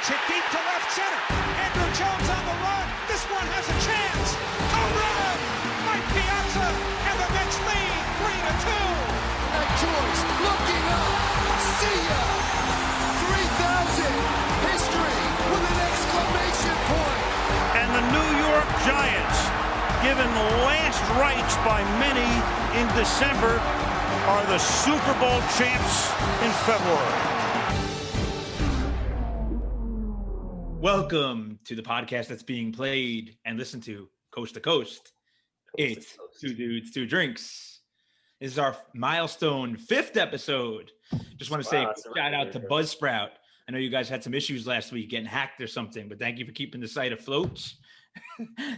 Takes it deep to left center. Andrew Jones on the run. This one has a chance. Home run! Mike Piazza, and the Mets lead 3-2. That choice, looking up, see ya! 3,000, history with an exclamation point. And the New York Giants, given last rites by many in December, are the Super Bowl champs in February. Welcome to the podcast that's being played and listened to coast to coast. It's Two Dudes, Two Drinks. This is our milestone 5th episode. Just want to say shout out to Buzzsprout. I know you guys had some issues last week getting hacked or something, but thank you for keeping the site afloat.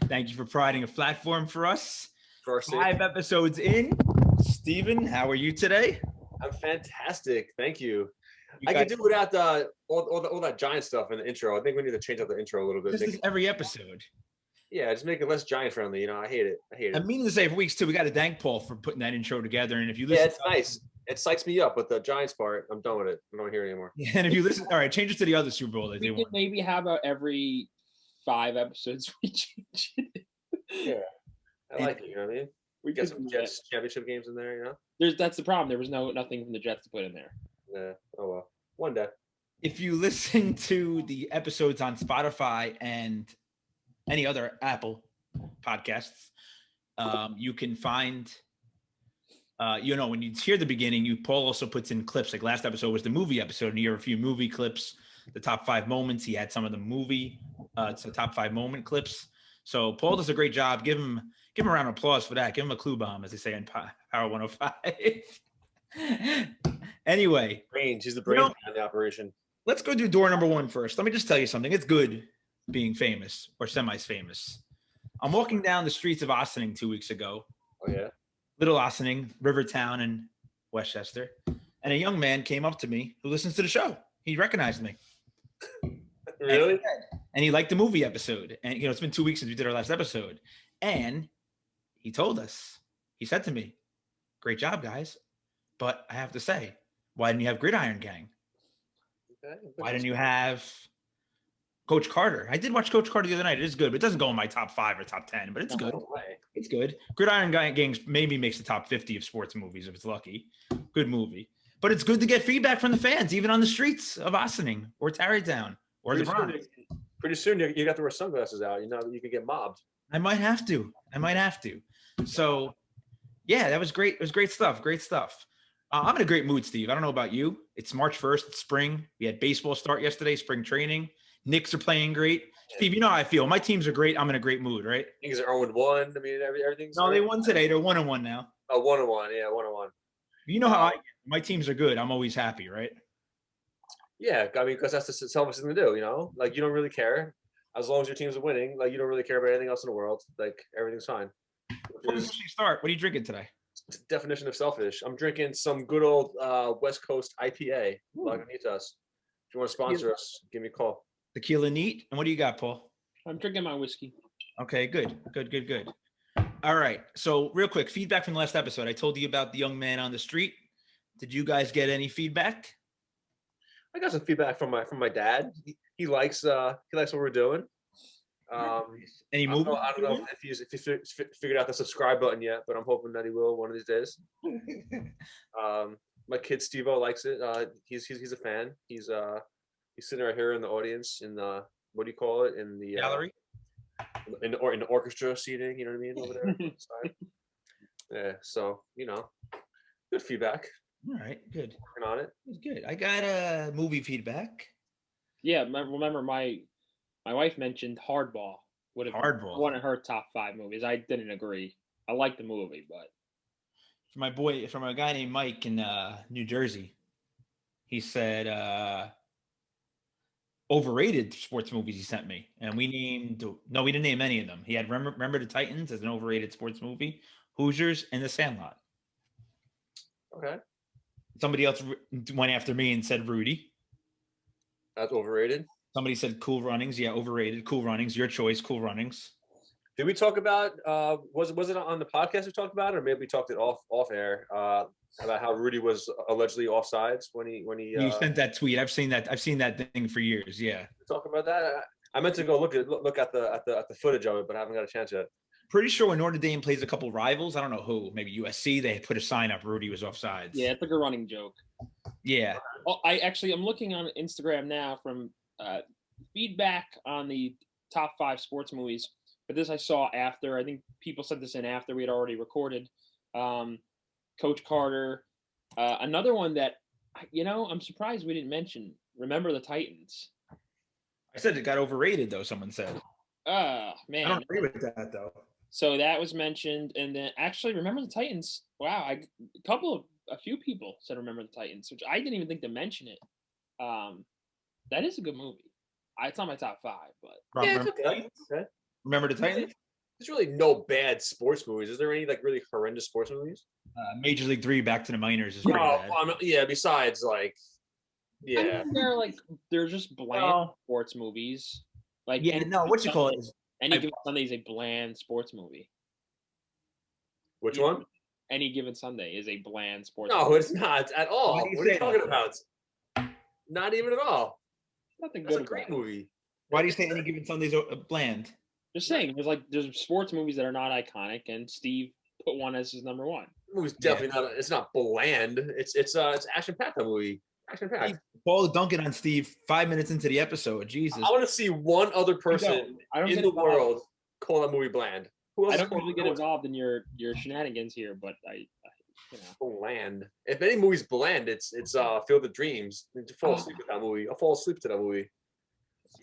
Thank you for providing a platform for us. 5 episodes in. Steven, how are you today? I'm fantastic. Thank you. I could do without all that giant stuff in the intro. I think we need to change up the intro a little bit. This is every episode. Yeah, just make it less giant friendly. You know, I hate it. I'm meaning to say for weeks too. We got to thank Paul for putting that intro together. And if you listen, it's nice. It psychs me up, but the Giants part, I'm done with it. I don't want to hear it anymore. Yeah, and if you listen, all right, change it to the other Super Bowl that they won. Maybe how about every 5 episodes we change it? Yeah, I like it. You know what I mean? We get some Jets championship games in there. You know, that's the problem. There was nothing from the Jets to put in there. Yeah. Oh well. One day. If you listen to the episodes on Spotify and any other Apple podcasts, you can find, when you hear the beginning, Paul also puts in clips. Like last episode was the movie episode, and you hear a few movie clips, the top 5 moments. He had some of the movie, it's the top 5 moment clips. So Paul does a great job. Give him a round of applause for that. Give him a clue bomb, as they say in Power 105. Anyway, brains. He's the brain behind the operation. Let's go do door number 1 first. Let me just tell you something. It's good being famous or semi-famous. I'm walking down the streets of Ossining 2 weeks ago. Oh, yeah? Little Ossining, Rivertown, and Westchester. And a young man came up to me who listens to the show. He recognized me. Really? And he liked the movie episode. And, it's been 2 weeks since we did our last episode. And he told us, he said to me, "Great job, guys. But I have to say, why didn't you have Gridiron Gang? Why didn't you have Coach Carter?" I did watch Coach Carter the other night. It is good, but it doesn't go in my top 5 or top 10, but it's good. It's good. Gridiron Gang maybe makes the top 50 of sports movies if it's lucky. Good movie. But it's good to get feedback from the fans, even on the streets of Ossining or Tarrytown or the Bronx. Pretty soon you got to wear sunglasses out. You know, you could get mobbed. I might have to. So, yeah, that was great. It was great stuff. Great stuff. I'm in a great mood, Steve. I don't know about you. It's March 1st. It's spring. We had baseball start yesterday, spring training. Knicks are playing great. Steve, you know how I feel. My teams are great. I'm in a great mood, right? Things are 0-1. I mean, everything's. No, they won today. They're 1-1 now. Oh, 1-1. Yeah, 1-1. You know how my teams are good. I'm always happy, right? Yeah, I mean, because that's the selfish thing to do, you know? Like, you don't really care. As long as your teams are winning, like, you don't really care about anything else in the world. Like, everything's fine. Before we start, what are you drinking today? Definition of selfish. I'm drinking some good old West Coast IPA, Lagunitas. If you want to sponsor us, give me a call. Tequila neat. And what do you got, Paul? I'm drinking my whiskey. Okay, good. All right. So real quick, feedback from the last episode. I told you about the young man on the street. Did you guys get any feedback? I got some feedback from my dad. He likes what we're doing. Any movie? I don't know if he's figured out the subscribe button yet, but I'm hoping that he will one of these days. My kid Steve-O likes it. He's a fan. He's sitting right here in the audience in the, what do you call it, in the gallery, in the orchestra seating. You know what I mean, over there. Yeah. So good feedback. All right, good. Working on it. It's good. I got movie feedback. Yeah, remember my wife mentioned Hardball would have been one of her top 5 movies. I didn't agree. I like the movie, but from a guy named Mike in New Jersey, he said overrated sports movies he sent me, and we didn't name any of them. He had Remember the Titans as an overrated sports movie, Hoosiers, and The Sandlot. Okay. Somebody else went after me and said Rudy. That's overrated. Somebody said Cool Runnings. Yeah, overrated. Cool Runnings. Your choice, Cool Runnings. Did we talk about was it on the podcast we talked about it, or maybe we talked it off air about how Rudy was allegedly offsides when he You sent that tweet. I've seen that thing for years. Yeah. Talk about that. I meant to go look at the footage of it, but I haven't got a chance yet. Pretty sure when Notre Dame plays a couple rivals, I don't know who, maybe USC, they put a sign up Rudy was offsides. Yeah, it's like a running joke. Yeah. Oh, I'm looking on Instagram now from feedback on the top 5 sports movies. But this I saw after. I think people sent this in after we had already recorded. Coach Carter. Another one that, I'm surprised we didn't mention. Remember the Titans. I said it got overrated, though, someone said. Man. I don't agree with that, though. So that was mentioned. And then actually, Remember the Titans. Wow. A few people said Remember the Titans, which I didn't even think to mention it. That is a good movie. It's not my top 5, but. Yeah, it's okay. Remember the Titans? There's really no bad sports movies. Is there any like really horrendous sports movies? Major League 3, Back to the Minors is pretty bad. Yeah. Besides, like, yeah, I mean, they're just bland sports movies. Like, yeah, no, what you call it? Any Given Sunday is a bland sports movie. Which one? Any Given Sunday is a bland sports. No, movie. it's not at all. What are you talking about? Not even at all. Nothing good. That's a great movie. Why do you say Any Given Sunday's bland? Just saying, there's sports movies that are not iconic, and Steve put one as his number 1. The movie's definitely not. It's not bland. It's action packed. That movie. Action packed. Paul dunking on Steve 5 minutes into the episode. Jesus. I want to see one other person in the world call that movie bland. Who else? I don't really get involved in your shenanigans here, but I bland. If any movie's bland, it's Field of Dreams. You fall asleep with that movie. I'll fall asleep to that movie.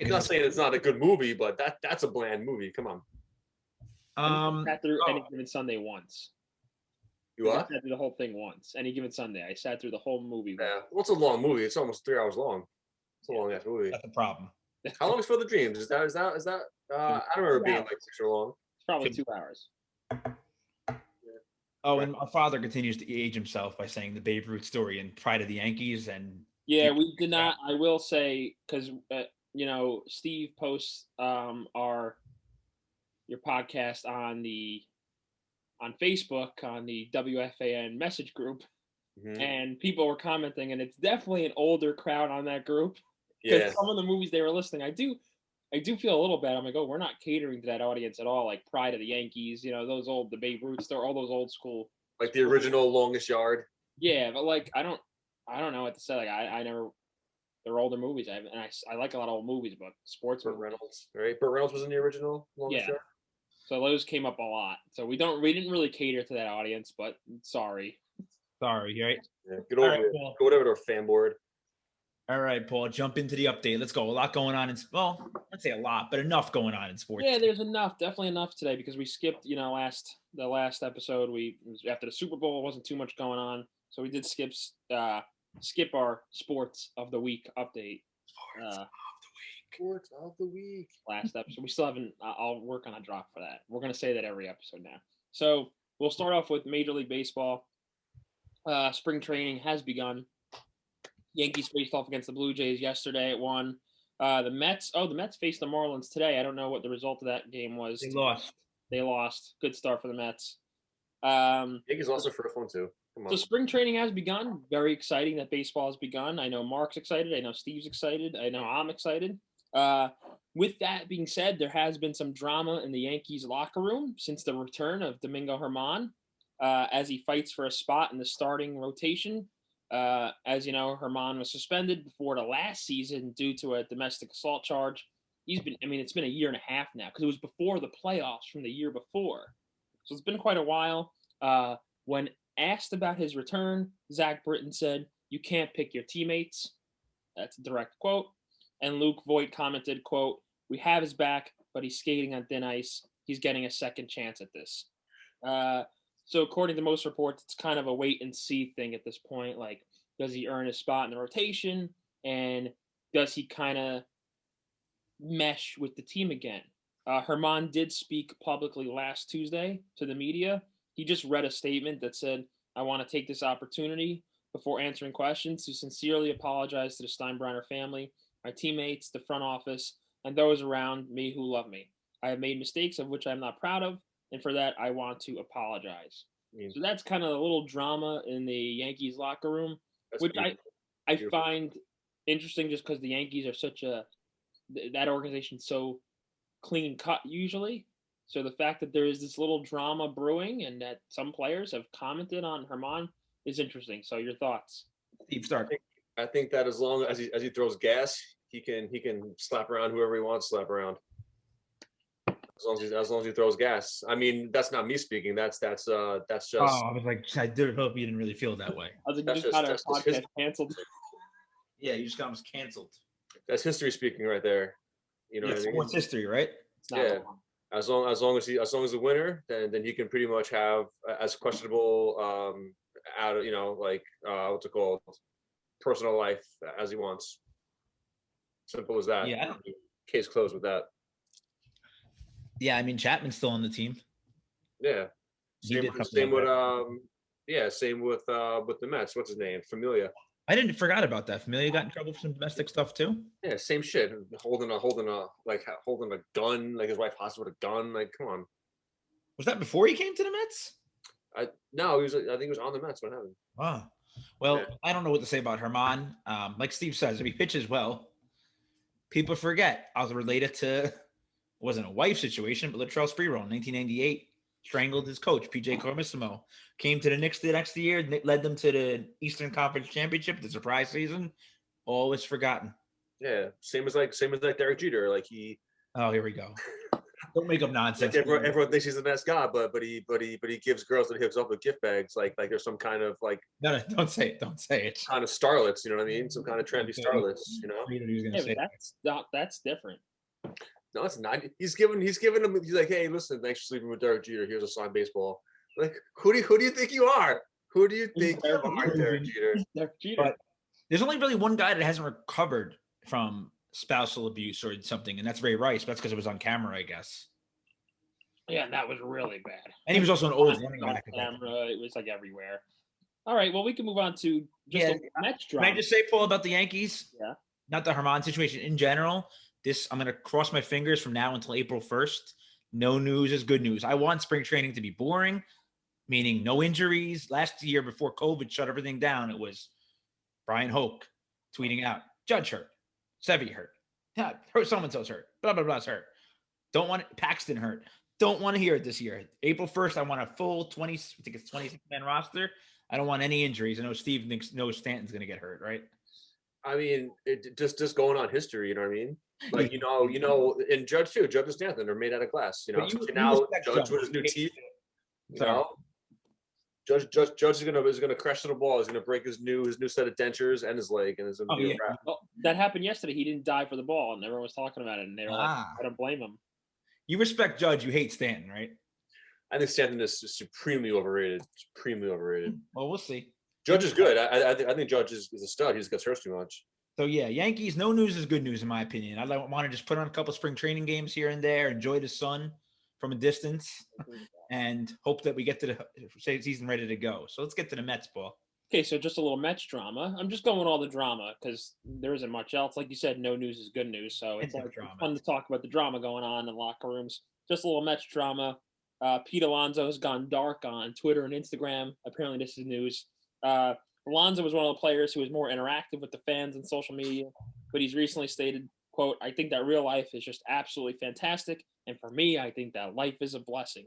I'm not saying it's not a good movie, but that's a bland movie. Come on. I sat through Any Given Sunday once. You what? I sat through the whole thing once. Any Given Sunday, I sat through the whole movie. Yeah, well, it's a long movie. It's almost 3 hours long. It's a long ass movie. That's the problem. How long is Field of Dreams? Is that? I don't remember being like 6 or long. It's probably 2 hours. Oh, and my father continues to age himself by saying the Babe Ruth story and Pride of the Yankees, and yeah, we did not. I will say because Steve posts your podcast on Facebook on the WFAN message group, and people were commenting, and it's definitely an older crowd on that group. Because some of the movies they were listing, I do feel a little bad. I'm like, we're not catering to that audience at all. Like Pride of the Yankees, the Babe Ruth story, all those old school, like the original Longest Yard. Yeah, but like I don't know what to say. Like I never. They're older movies. I like a lot of old movies, but sports. Burt Reynolds, right? Burt Reynolds was in the original Longest Yard. So those came up a lot. So we didn't really cater to that audience, but sorry, right? Yeah, get over it. Go whatever to our fan board. All right, Paul, jump into the update. Let's go. A lot going on I'd say a lot, but enough going on in sports. Yeah, there's definitely enough today because we skipped, the last episode. After the Super Bowl, wasn't too much going on, so we did skip our sports of the week update. Sports of the week. Last episode. We still haven't. I'll work on a drop for that. We're gonna say that every episode now. So we'll start off with Major League Baseball. Spring training has begun. Yankees faced off against the Blue Jays yesterday at 1. The Mets faced the Marlins today. I don't know what the result of that game was. They lost. Good start for the Mets. Yankees also first one too. So spring training has begun. Very exciting that baseball has begun. I know Mark's excited. I know Steve's excited. I know I'm excited. With that being said, there has been some drama in the Yankees locker room since the return of Domingo Germán as he fights for a spot in the starting rotation. As you know, Germán was suspended before the last season due to a domestic assault charge. It's been a year and a half now because it was before the playoffs from the year before. So it's been quite a while. When asked about his return, Zach Britton said, "You can't pick your teammates." That's a direct quote. And Luke Voigt commented, quote, "We have his back, but he's skating on thin ice. He's getting a second chance at this." So according to most reports, it's kind of a wait and see thing at this point. Like, does he earn his spot in the rotation? And does he kind of mesh with the team again? Germán did speak publicly last Tuesday to the media. He just read a statement that said, "I want to take this opportunity before answering questions to sincerely apologize to the Steinbrenner family, my teammates, the front office, and those around me who love me. I have made mistakes of which I'm not proud of, and for that I want to apologize. So that's kind of a little drama in the Yankees locker room, which I find interesting just because the Yankees are such that organization's so clean cut usually. So the fact that there is this little drama brewing and that some players have commented on Herman is interesting. So your thoughts? Steve, start. I think that as long as he throws gas, he can slap around whoever he wants to slap around. As long as he throws gas. I mean, that's not me speaking. That's just. Oh, I was like, I did hope you didn't really feel that way. I was like, you just got our podcast canceled. Yeah, you just got us canceled. That's history speaking right there. You know what I mean? Sports history, right? Yeah. As long as the winner, then he can pretty much have as questionable what's it called, personal life as he wants. Simple as that. Yeah. Case closed with that. Yeah, I mean Chapman's still on the team. Yeah. Same with the Mets. What's his name? Familia. I didn't forgot about that. Familia got in trouble for some domestic stuff too. Yeah, same shit. Holding a gun, like his wife hostage with a gun. Like, come on. Was that before he came to the Mets? No, I think he was on the Mets when it happened. Wow. Well, yeah. I don't know what to say about Herman. Like Steve says, if he pitches well, people forget. I was related to, it wasn't a wife situation, but Latrell Sprewell in 1998 strangled his coach, PJ Carmissimo. Came to the Knicks the next year, led them to the Eastern Conference Championship, the surprise season. Always forgotten. Yeah, same as Derek Jeter. Like he. Oh, here we go. Don't make up nonsense. Like everyone thinks he's the best guy, but he gives girls that he hooks up with gift bags. Like there's some kind of like. No, don't say it. Don't say it. Kind of starlets, you know what I mean? Some kind of trendy starlets, you know. That's different. No, it's not. He's giving him. He's like, hey, listen, thanks for sleeping with Derek Jeter. Here's a signed baseball. Like, who do you think you are? Who do you think you are, Derek Jeter? But there's only really one guy that hasn't recovered from spousal abuse or something, and that's Ray Rice. But that's because it was on camera, I guess. Yeah, that was really bad. And he was also an old running back. Camera, it was like everywhere. All right, well, we can move on to just a Mets drama. Can I just say, Paul, about the Yankees? Yeah. Not the Herman situation in general. I'm going to cross my fingers from now until April 1st. No news is good news. I want spring training to be boring, meaning no injuries. Last year, before COVID shut everything down, it was Brian Hoke tweeting out, Judge hurt, Sevy hurt, so-and-so's hurt, blah, blah, blah's hurt. Don't want it. Paxton hurt. Don't want to hear it this year. April 1st, I want a full 26-man roster. I don't want any injuries. I know Steve knows Stanton's going to get hurt, right? I mean, just going on history, you know what I mean? Like, you know, and Judge too, Judge and Stanton are made out of glass, you know. Now Judge with his new teeth, you know. Judge is gonna crash to the ball. He's gonna break his new set of dentures and his leg, and well, that happened yesterday. He didn't die for the ball, and everyone was talking about it, and they were like, I don't blame him. You respect Judge, you hate Stanton, right? I think Stanton is supremely overrated. Well, we'll see. Judge is good. I think Judge is a stud. He just gets hurt too much. So, yeah, Yankees, no news is good news, in my opinion. I want to just put on a couple spring training games here and there, enjoy the sun from a distance, and hope that we get to the season ready to go. So let's get to the Mets, Paul. Okay, so just a little Mets drama. I'm just going with all the drama because there isn't much else. Like you said, no news is good news. So it's fun to talk about the drama going on in locker rooms. Just a little Mets drama. Pete Alonso has gone dark on Twitter and Instagram. Apparently this is news. Alonso was one of the players who was more interactive with the fans and social media, but he's recently stated, quote, I think that real life is just absolutely fantastic. And for me, I think that life is a blessing.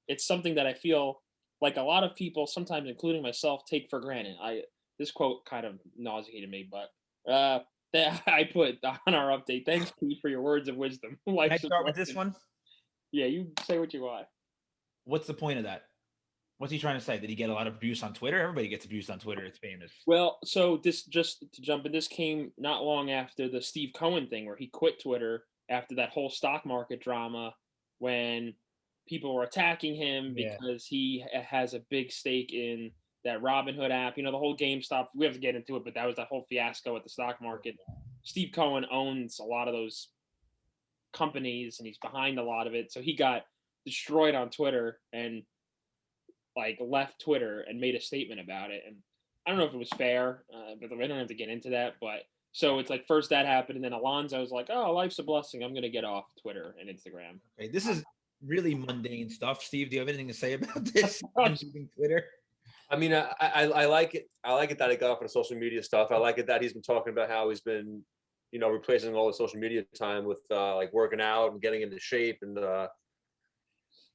It's something that I feel like a lot of people, sometimes including myself, take for granted. This quote kind of nauseated me, but that I put on our update. Thanks, Pete, for your words of wisdom. Can I start with this one? Yeah, you say what you want. What's the point of that? What's he trying to say? Did he get a lot of abuse on Twitter? Everybody gets abused on Twitter. It's famous. Well, so this, just to jump in, this came not long after the Steve Cohen thing where he quit Twitter after that whole stock market drama when people were attacking him because he has a big stake in that Robinhood app. You know, the whole GameStop, we have to get into it, but that was that whole fiasco at the stock market. Steve Cohen owns a lot of those companies and he's behind a lot of it. So he got destroyed on Twitter and left Twitter and made a statement about it. And I don't know if it was fair, but I don't have to get into that. But So it's like first that happened, and then Alonzo was like, "Oh, life's a blessing. I'm gonna get off Twitter and Instagram." Okay, this is really mundane stuff. Steve, do you have anything to say about this? Using Twitter. I mean, I like it. I like it that he got off of the social media stuff. I like it that he's been talking about how he's been, replacing all the social media time with like working out and getting into shape, and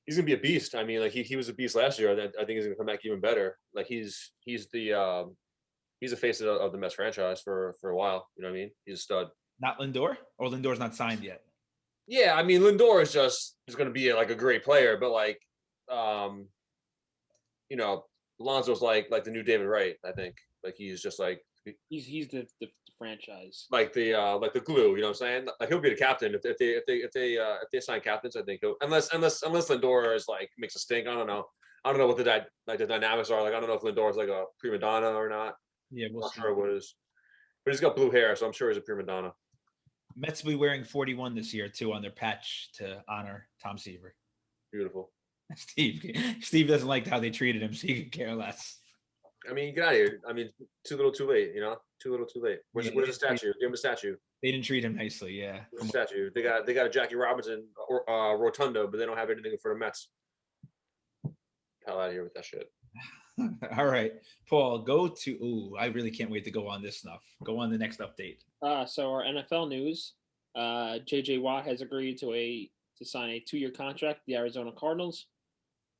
he's gonna be a beast. I mean, like he was a beast last year. I think he's gonna come back even better. Like he's the face of the Mets franchise for a while. You know what I mean? He's a stud. Not Lindor, or Lindor's not signed yet. Yeah, I mean, Lindor is going to be like a great player, but like, Alonso's like the new David Wright. I think like he's just like he's the franchise, like the glue. You know what I'm saying? Like he'll be the captain if they sign captains. I think unless Lindor is like makes a stink. I don't know what the dynamics are. Like I don't know if Lindor is like a prima donna or not. Yeah, I'm not sure what it is, but he's got blue hair, so I'm sure he's a prima donna. Mets will be wearing 41 this year too on their patch to honor Tom Seaver. Beautiful. Steve doesn't like how they treated him, so he could care less. I mean, get out of here. I mean, too little, too late. Too little, too late. Where's the statue? Give him a statue. They didn't treat him nicely. Yeah. Where's the statue? They got a Jackie Robinson Rotundo, but they don't have anything for the Mets. Hell out of here with that shit. All right, Paul, go to. Ooh, I really can't wait to go on this stuff. Go on the next update. So our NFL news: J.J. Watt has agreed to sign a 2-year contract with the Arizona Cardinals.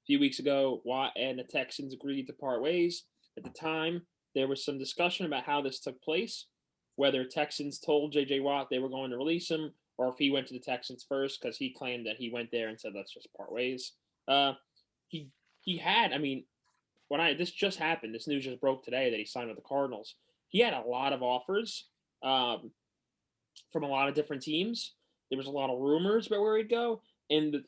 A few weeks ago, Watt and the Texans agreed to part ways. At the time, there was some discussion about how this took place, whether Texans told J.J. Watt they were going to release him, or if he went to the Texans first, because he claimed that he went there and said, "Let's just part ways." He had, I mean. This just happened, this news just broke today that he signed with the Cardinals. He had a lot of offers from a lot of different teams. There was a lot of rumors about where he'd go. And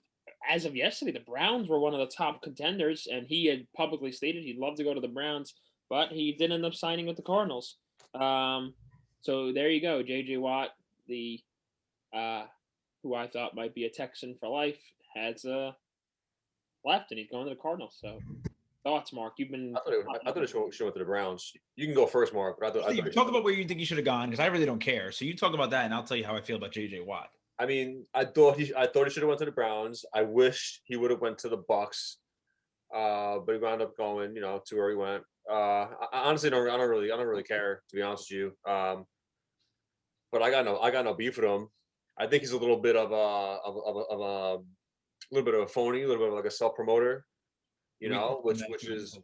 as of yesterday, the Browns were one of the top contenders, and he had publicly stated he'd love to go to the Browns, but he did end up signing with the Cardinals. So there you go. J.J. Watt, who I thought might be a Texan for life, has left, and he's going to the Cardinals. So. Thoughts, Mark? You've been. I thought it should went to the Browns. You can go first, Mark. Talk about where you think he should have gone, because I really don't care. So you talk about that, and I'll tell you how I feel about J.J. Watt. I mean, I thought he should have went to the Browns. I wish he would have went to the Bucks, but he wound up going, to where he went. I honestly don't really care, to be honest with you. But I got no beef with him. I think he's a little bit of a phony, a little bit of like a self promoter. Which is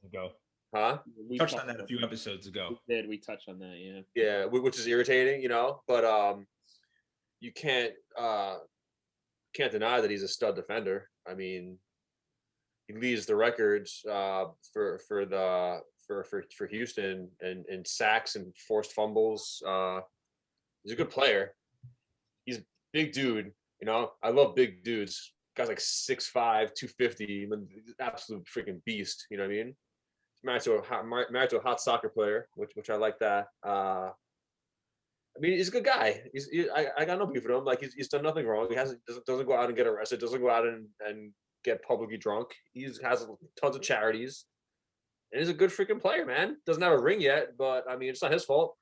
huh? We touched on that a few episodes ago. We touched on that, yeah. Yeah, which is irritating, but you can't deny that he's a stud defender. I mean, he leads the records for Houston and sacks and forced fumbles. He's a good player. He's a big dude. I love big dudes. Guy's like 6'5", 250, absolute freaking beast. You know what I mean? Married to a hot soccer player, which I like that. I mean, he's a good guy. I got no beef with him. Like he's done nothing wrong. He doesn't go out and get arrested. Doesn't go out and get publicly drunk. He has tons of charities, and he's a good freaking player, man. Doesn't have a ring yet, but I mean, it's not his fault.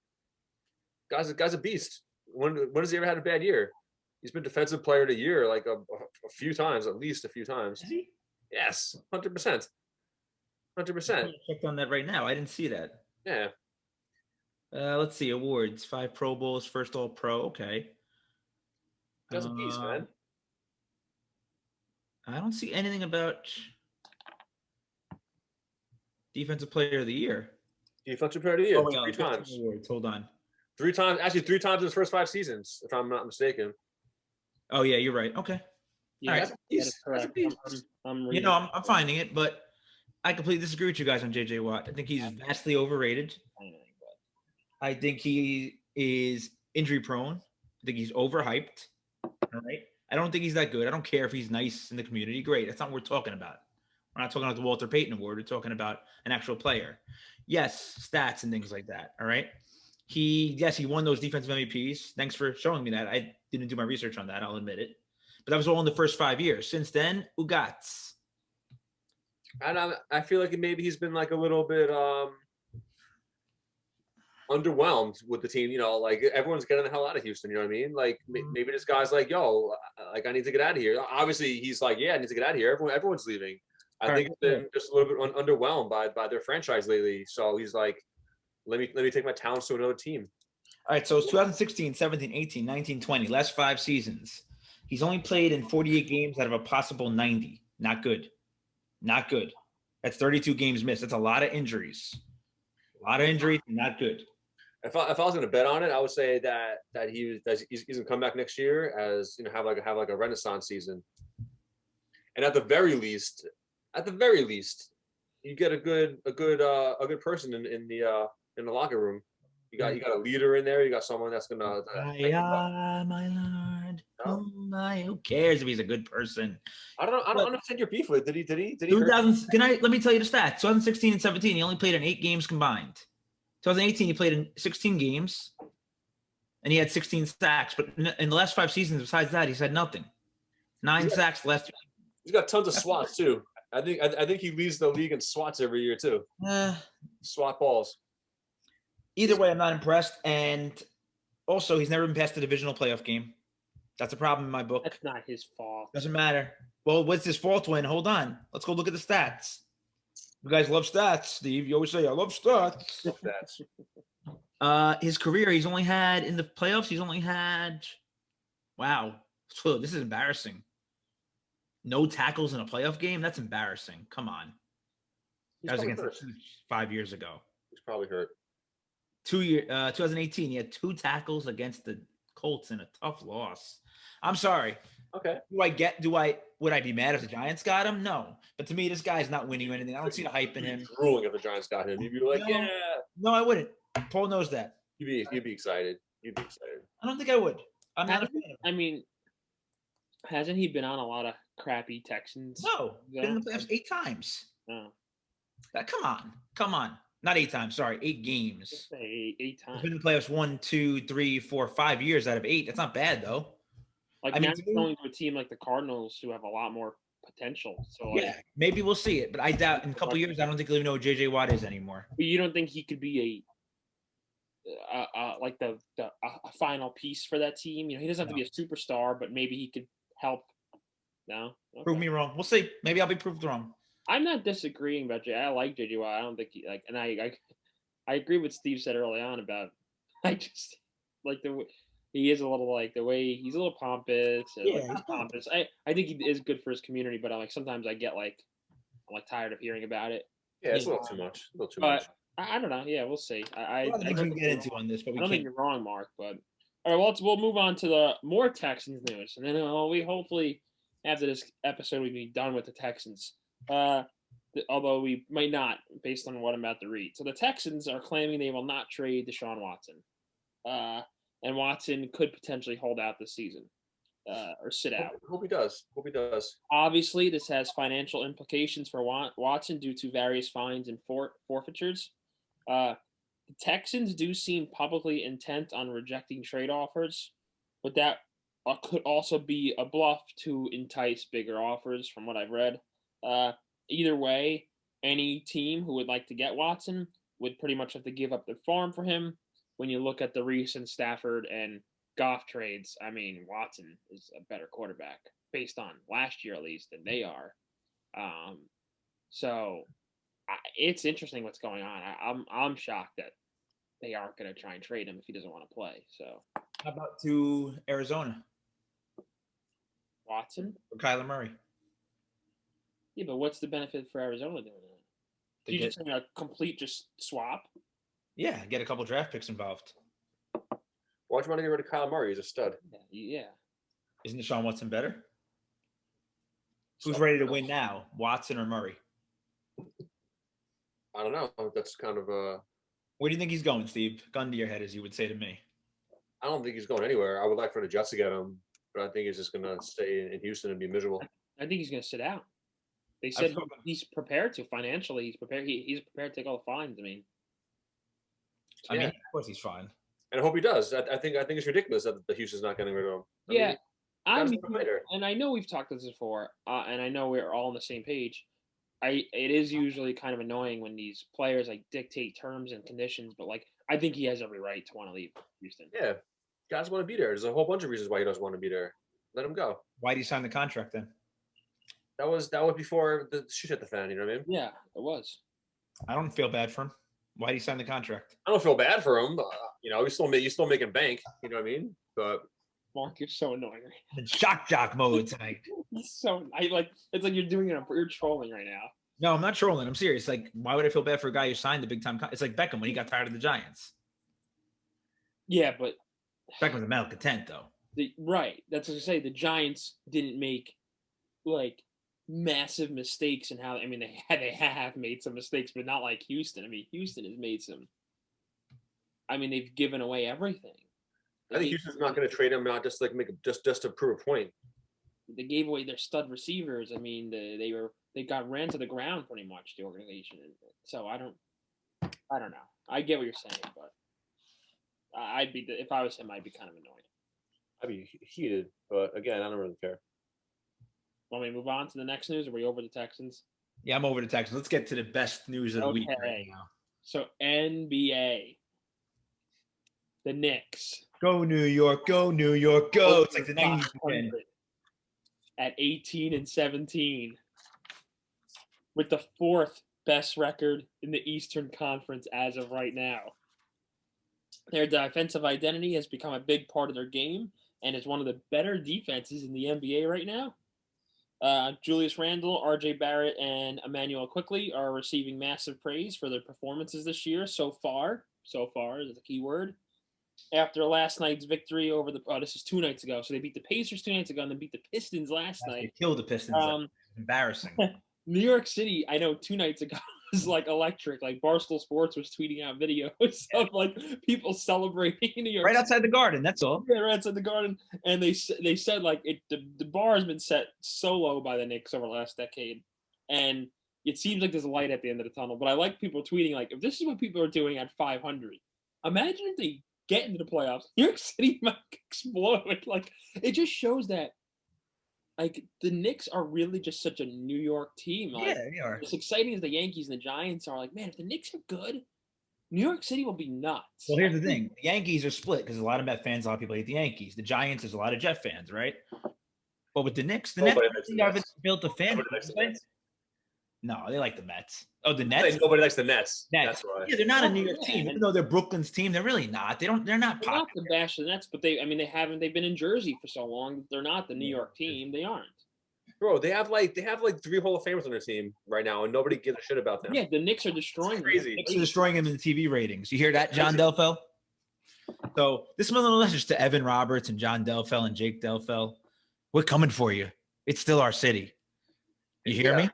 Guy's a beast. When has he ever had a bad year? He's been defensive player of the year like a few times, at least a few times. Is he? Yes, 100%. 100%. Checked on that right now. I didn't see that. Yeah. Let's see. Awards: 5 Pro Bowls, first All Pro. Okay. That's a beast, man. I don't see anything about Defensive Player of the Year. Defensive Player of the Year. Oh, 3 times. Awards. Hold on. 3 times. Actually, 3 times in his first 5 seasons, if I'm not mistaken. Oh yeah, you're right. Okay. Yeah, all right. that is correct. I'm finding it, but I completely disagree with you guys on J.J. Watt. I think he's vastly overrated. I think he is injury prone. I think he's overhyped. All right. I don't think he's that good. I don't care if he's nice in the community. Great. That's not what we're talking about. We're not talking about the Walter Payton Award. We're talking about an actual player. Yes, stats and things like that. All right. He won those defensive MVPs. Thanks for showing me that. I didn't do my research on that. I'll admit it. But that was all in the first 5 years. Since then, Ugats. I feel like maybe he's been like a little bit underwhelmed with the team. You know, like everyone's getting the hell out of Houston. You know what I mean? Like maybe this guy's like, yo, like I need to get out of here. Obviously, he's like, yeah, I need to get out of here. Everyone's leaving. I think it's been just a little bit underwhelmed by their franchise lately. So he's like, let me take my talents to another team. All right, so it's 2016, 17, 18, 19, 20, last 5 seasons. He's only played in 48 games out of a possible 90. Not good. Not good. That's 32 games missed. That's a lot of injuries. A lot of injuries, not good. If I was going to bet on it, I would say that he's going to come back next year as, you know, have like a renaissance season. And at the very least, you get a good person in the locker room. You got a leader in there. You got someone that's gonna. My Lord, who cares if he's a good person? I don't understand your beef with. Did he? 2000. Let me tell you the stats. 2016 and 17, he only played in 8 games combined. 2018, he played in 16 games, and he had 16 sacks. But in the last 5 seasons, besides that, he's had nothing. 9 sacks last. He's got tons of swats too. I think he leads the league in swats every year too. Swat balls. Either way, I'm not impressed. And also, he's never been past the divisional playoff game. That's a problem in my book. That's not his fault. Doesn't matter. Well, what's his fault when? Hold on. Let's go look at the stats. You guys love stats, Steve. You always say, I love stats. His career, he's only had, in the playoffs, wow. So this is embarrassing. No tackles in a playoff game? That's embarrassing. Come on. That was against 5 years ago. He's probably hurt. 2018, he had 2 tackles against the Colts in a tough loss. I'm sorry. Okay. Would I be mad if the Giants got him? No. But to me, this guy's not winning or anything. I don't see the hype in him. Drooling if the Giants got him. You'd be like, yeah. No, I wouldn't. Paul knows that. You'd be excited. You'd be excited. I don't think I would. I'm not a fan of him. I mean, hasn't he been on a lot of crappy Texans? No. Been in the playoffs 8 times. Oh. Come on. Not 8 times. Sorry, 8 games. Say 8 times. He's been in the playoffs 1, 2, 3, 4, 5 years out of 8. That's not bad though. Like now he's going to a team like the Cardinals who have a lot more potential. So yeah, maybe we'll see it, but I doubt in a couple of years. I don't think he'll even know what JJ Watt is anymore. But you don't think he could be like a final piece for that team? You know, he doesn't have to be a superstar, but maybe he could help. No, okay. Prove me wrong. We'll see. Maybe I'll be proved wrong. I'm not disagreeing about Jay. I like JJ Watt. I don't think he and I agree with Steve said early on about I just like he is a little like the way he's a little pompous. Yeah, he's pompous. I think he is good for his community, but I'm like sometimes I get like I'm like tired of hearing about it. Yeah, it's a little too much. A little too much. I don't know. Yeah, we'll see. I don't think we can get into on this, but I don't think you're wrong, Mark. But all right, well, we'll move on to the more Texans news, and then we hopefully after this episode we'll be done with the Texans. Although we might not, based on what I'm about to read. So the Texans are claiming they will not trade Deshaun Watson. And Watson could potentially hold out this season or sit out. Hope he does. Obviously, this has financial implications for Watson due to various fines and forfeitures. The Texans do seem publicly intent on rejecting trade offers, but that could also be a bluff to entice bigger offers from what I've read. Either way, any team who would like to get Watson would pretty much have to give up their farm for him. When you look at the recent Stafford and Goff trades, I mean, Watson is a better quarterback based on last year at least than they are. So it's interesting what's going on. I'm shocked that they aren't going to try and trade him if he doesn't want to play. So how about to Arizona? Watson or Kyler Murray? Yeah, but what's the benefit for Arizona doing that? You just saying a complete just swap? Yeah, get a couple draft picks involved. Why'd you want to get rid of Kyler Murray? He's a stud. Yeah. Isn't Deshaun Watson better? Who's ready to win now, Watson or Murray? I don't know. That's kind of Where do you think he's going, Steve? Gun to your head, as you would say to me. I don't think he's going anywhere. I would like for the Jets to get him, but I think he's just going to stay in Houston and be miserable. I think he's going to sit out. They said he's prepared to financially. He's prepared. He's prepared to take all the fines. I mean, of course he's fine. And I hope he does. I think it's ridiculous that the Houston's not getting rid of him. And I know we've talked this before, and I know we're all on the same page. It is usually kind of annoying when these players like dictate terms and conditions, but like I think he has every right to want to leave Houston. Yeah, guys want to be there. There's a whole bunch of reasons why he doesn't want to be there. Let him go. Why did he sign the contract then? That was before the shit hit the fan. You know what I mean? Yeah, it was. I don't feel bad for him. Why did he sign the contract? I don't feel bad for him. He's still making bank. You know what I mean? But Mark, you're so annoying. In shock jock mode tonight. He's so it's like you're doing it. You're trolling right now. No, I'm not trolling. I'm serious. Like, why would I feel bad for a guy who signed the big time? It's like Beckham when he got tired of the Giants. Yeah, but Beckham's a malcontent, though. Right. That's what I say. The Giants didn't make like massive mistakes in how. I mean, they have made some mistakes, but not like Houston. I mean, Houston has made some. I mean, they've given away everything. I think Houston's not going to trade him out just to prove a point. They gave away their stud receivers. I mean, they got ran to the ground pretty much, the organization. So I don't know. I get what you're saying, but if I was him, I'd be kind of annoyed. I'd be heated, but again, I don't really care. Want me to move on to the next news? Or are we over the Texans? Yeah, I'm over the Texans. Let's get to the best news of the week right now. So NBA, the Knicks. Go New York, go New York, go! It's like the 90s again. At 18-17, with the fourth best record in the Eastern Conference as of right now. Their defensive identity has become a big part of their game and is one of the better defenses in the NBA right now. Julius Randle, RJ Barrett, and Emmanuel Quickley are receiving massive praise for their performances this year so far. So far is the key word. After last night's victory over this is 2 nights ago. So they beat the Pacers 2 nights ago and then beat the Pistons last night. They killed the Pistons. Embarrassing. New York City, I know 2 nights ago was like electric. Like Barstool Sports was tweeting out videos of like people celebrating in New York right City. Outside the Garden, that's all. Yeah, right outside the Garden. And they said like the bar has been set so low by the Knicks over the last decade. And it seems like there's a light at the end of the tunnel. But I like people tweeting like, if this is what people are doing at 500, imagine if they get into the playoffs. New York City might explode. Like, it just shows that like the Knicks are really just such a New York team. Like, yeah, they are. As exciting as the Yankees and the Giants are, like, man, if the Knicks are good, New York City will be nuts. Well, here's the thing. The Yankees are split because a lot of Met fans, a lot of people hate the Yankees. The Giants, there's a lot of Jet fans, right? But with the Knicks, the Nets haven't built a fan base. No, they like the Mets. Oh, the Nets. Nobody likes the Nets. That's why. Yeah, they're not a New York team, even though they're Brooklyn's team. They're really not. They're not. They're not the bash the Nets, but they've been in Jersey for so long. They're not the New York team. They aren't. Bro, they have like 3 Hall of Famers on their team right now, and nobody gives a shit about them. Yeah, the Knicks are destroying them. Crazy. The Knicks are destroying them in the TV ratings. You hear that, John Delfell? So this is my little message to Evan Roberts and John Delfell and Jake Delfell. We're coming for you. It's still our city. You hear me?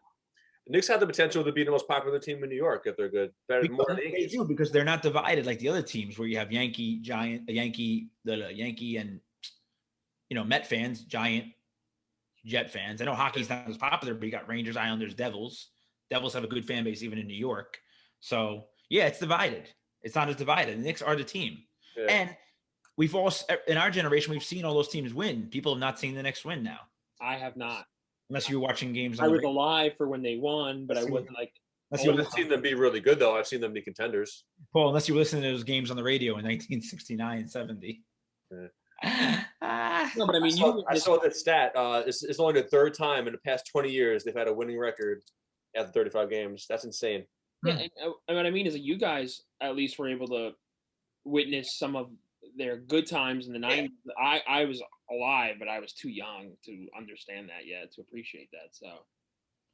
The Knicks have the potential to be the most popular team in New York if they're good. More than the Yankees. They do, because they're not divided like the other teams where you have Yankee, and Met fans, Giant, Jet fans. I know hockey's not as popular, but you got Rangers, Islanders, Devils. Devils have a good fan base even in New York. So yeah, it's divided. It's not as divided. The Knicks are the team. Yeah. And we've all, in our generation, we've seen all those teams win. People have not seen the Knicks win now. I have not. Unless you were watching games. I was alive for when they won, but I wasn't like. I've seen them be really good, though. I've seen them be contenders. Paul, unless you were listening to those games on the radio in 1969, 70. Yeah. No, but I mean, I saw that stat. It's only the 3rd time in the past 20 years they've had a winning record after 35 games. That's insane. Yeah, and what I mean is that you guys at least were able to witness some of their good times in the 90s. I was alive, but I was too young to understand that yet, to appreciate that. So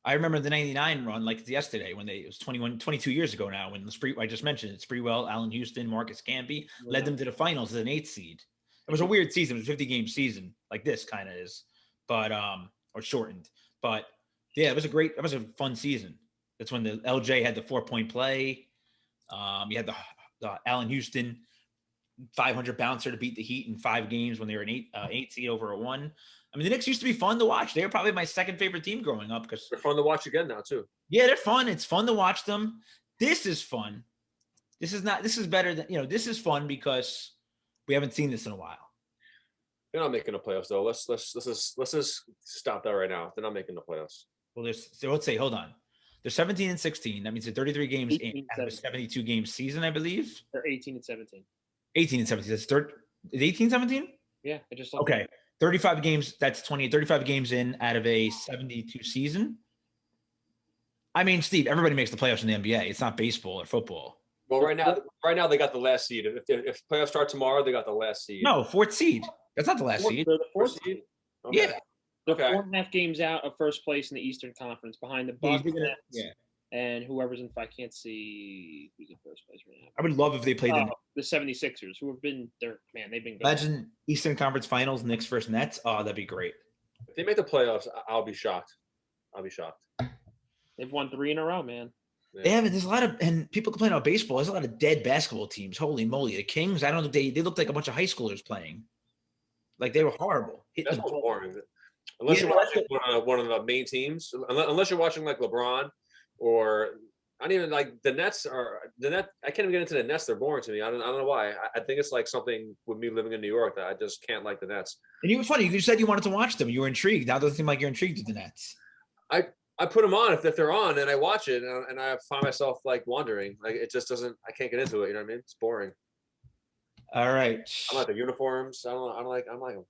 I remember the 99 run like yesterday when it was 22 years ago now, when I just mentioned it, Spreewell, Allen Houston, Marcus Camby led them to the finals as an 8th seed. It was a weird season. It was a 50-game season like this kind of is, but or shortened. But yeah, it was a fun season. That's when the LJ had the 4-point play. You had the Allen Houston 500 bouncer to beat the Heat in 5 games when they were an 8 seed over a 1. I mean, the Knicks used to be fun to watch. They were probably my second favorite team growing up because they're fun to watch again now too. Yeah, they're fun. It's fun to watch them. This is fun. This is better than, this is fun because we haven't seen this in a while. They're not making the playoffs though. Let's just stop that right now. They're not making the playoffs. Well, let's say, hold on. They're 17 and 16. That means they're 33 games 18, in out of a 72 game season, I believe. They're 18 and 17. 18 and 17. That's third. Is 18, 17? Yeah, I just looked. Okay. 35 games. That's 35 games in out of a 72 season. I mean, Steve, everybody makes the playoffs in the NBA. It's not baseball or football. Well, right now they got the last seed. If playoffs start tomorrow, they got the last seed. No, fourth seed. That's not the last seed. They're the fourth seed. Okay. Yeah. They're 4.5 games out of first place in the Eastern Conference, behind the Bucks. And whoever's in. I can't see who's in first place right now. I would love if they played the 76ers, who have been there. Man, they've been good. Imagine Eastern Conference Finals, Knicks versus Nets. Oh, that'd be great. If they make the playoffs, I'll be shocked. They've won 3 in a row, man. Yeah. They haven't. There's a lot of, and people complain about baseball. There's a lot of dead basketball teams. Holy moly, the Kings! I don't think they looked like a bunch of high schoolers playing. Like they were horrible. That's what's boring. Unless you're watching one of the main teams, unless you're watching like LeBron, or I don't even like the Nets. I can't even get into the Nets. They're boring to me. I don't know why. I think it's like something with me living in New York that I just can't like the Nets. And you were funny. You said you wanted to watch them. You were intrigued. Now it doesn't seem like you're intrigued with the Nets. I put them on if they're on, and I watch it, and I find myself like wandering. Like it just doesn't. I can't get into it. You know what I mean? It's boring. All right. I like the uniforms. I'm like them.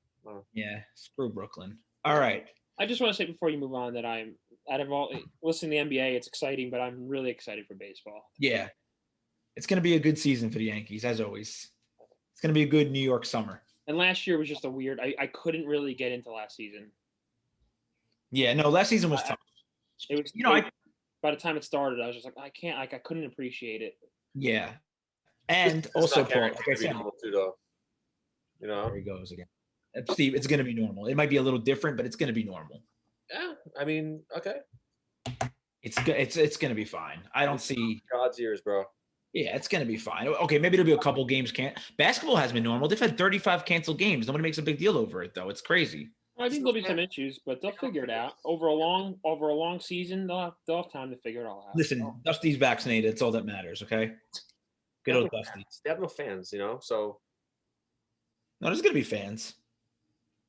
Yeah. Screw Brooklyn. All right. I just want to say before you move on that I'm out of all listening to the NBA, it's exciting, but I'm really excited for baseball. Yeah. It's going to be a good season for the Yankees, as always. It's going to be a good New York summer. And last year was just a weird. I couldn't really get into last season. Yeah. No, last season was tough. It was, by the time it started, I was just like, I couldn't appreciate it. Yeah. And also, Paul, like I said, there he goes again. Steve, it's going to be normal. It might be a little different, but it's going to be normal. Yeah. I mean, okay. It's going to be fine. I don't see God's ears, bro. Yeah, it's going to be fine. Okay, maybe it'll be a couple games. Basketball has been normal. They've had 35 canceled games. Nobody makes a big deal over it, though. It's crazy. I think there'll be some issues, but they'll figure it out. Over a long season, they'll have time to figure it all out. Listen, Dusty's vaccinated. That's all that matters, okay? Good old Dusty. They have no fans, so. No, there's going to be fans.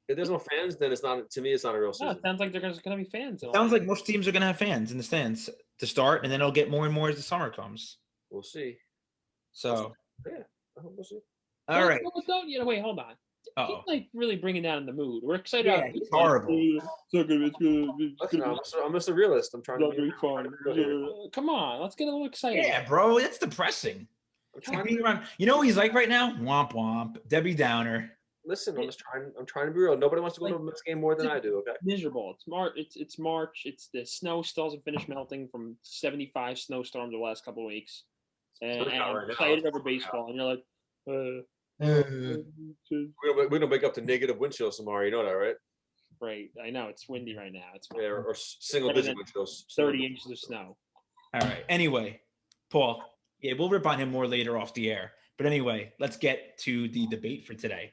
If there's no fans, then it's not. To me, it's not a real season. No, it sounds like there's going to be fans. Sounds like most teams are going to have fans in the stands to start, and then it'll get more and more as the summer comes. We'll see. So. Yeah, we'll see. All right. Wait, hold on. He's like really bringing down the mood. We're excited. Yeah, he's horrible. Listen, I'm just a realist. I'm trying to be fun. Come on, let's get a little excited. Yeah, bro, that's depressing. Being around. You know what he's like right now? Womp womp. Debbie Downer. Listen, I'm trying to be real. Nobody wants to go to a Mets game more than I do. Okay. Miserable. It's March. It's March. It's the snow still hasn't finished melting from 75 snowstorms the last couple of weeks, and I'm excited over baseball. And you're like, we don't wake up to negative wind chills tomorrow. You know that, right? Right. I know it's windy right now. It's or single digit wind chills. 30 inches of snow. All right. Anyway, Paul. Yeah, we'll rip on him more later off the air. But anyway, let's get to the debate for today.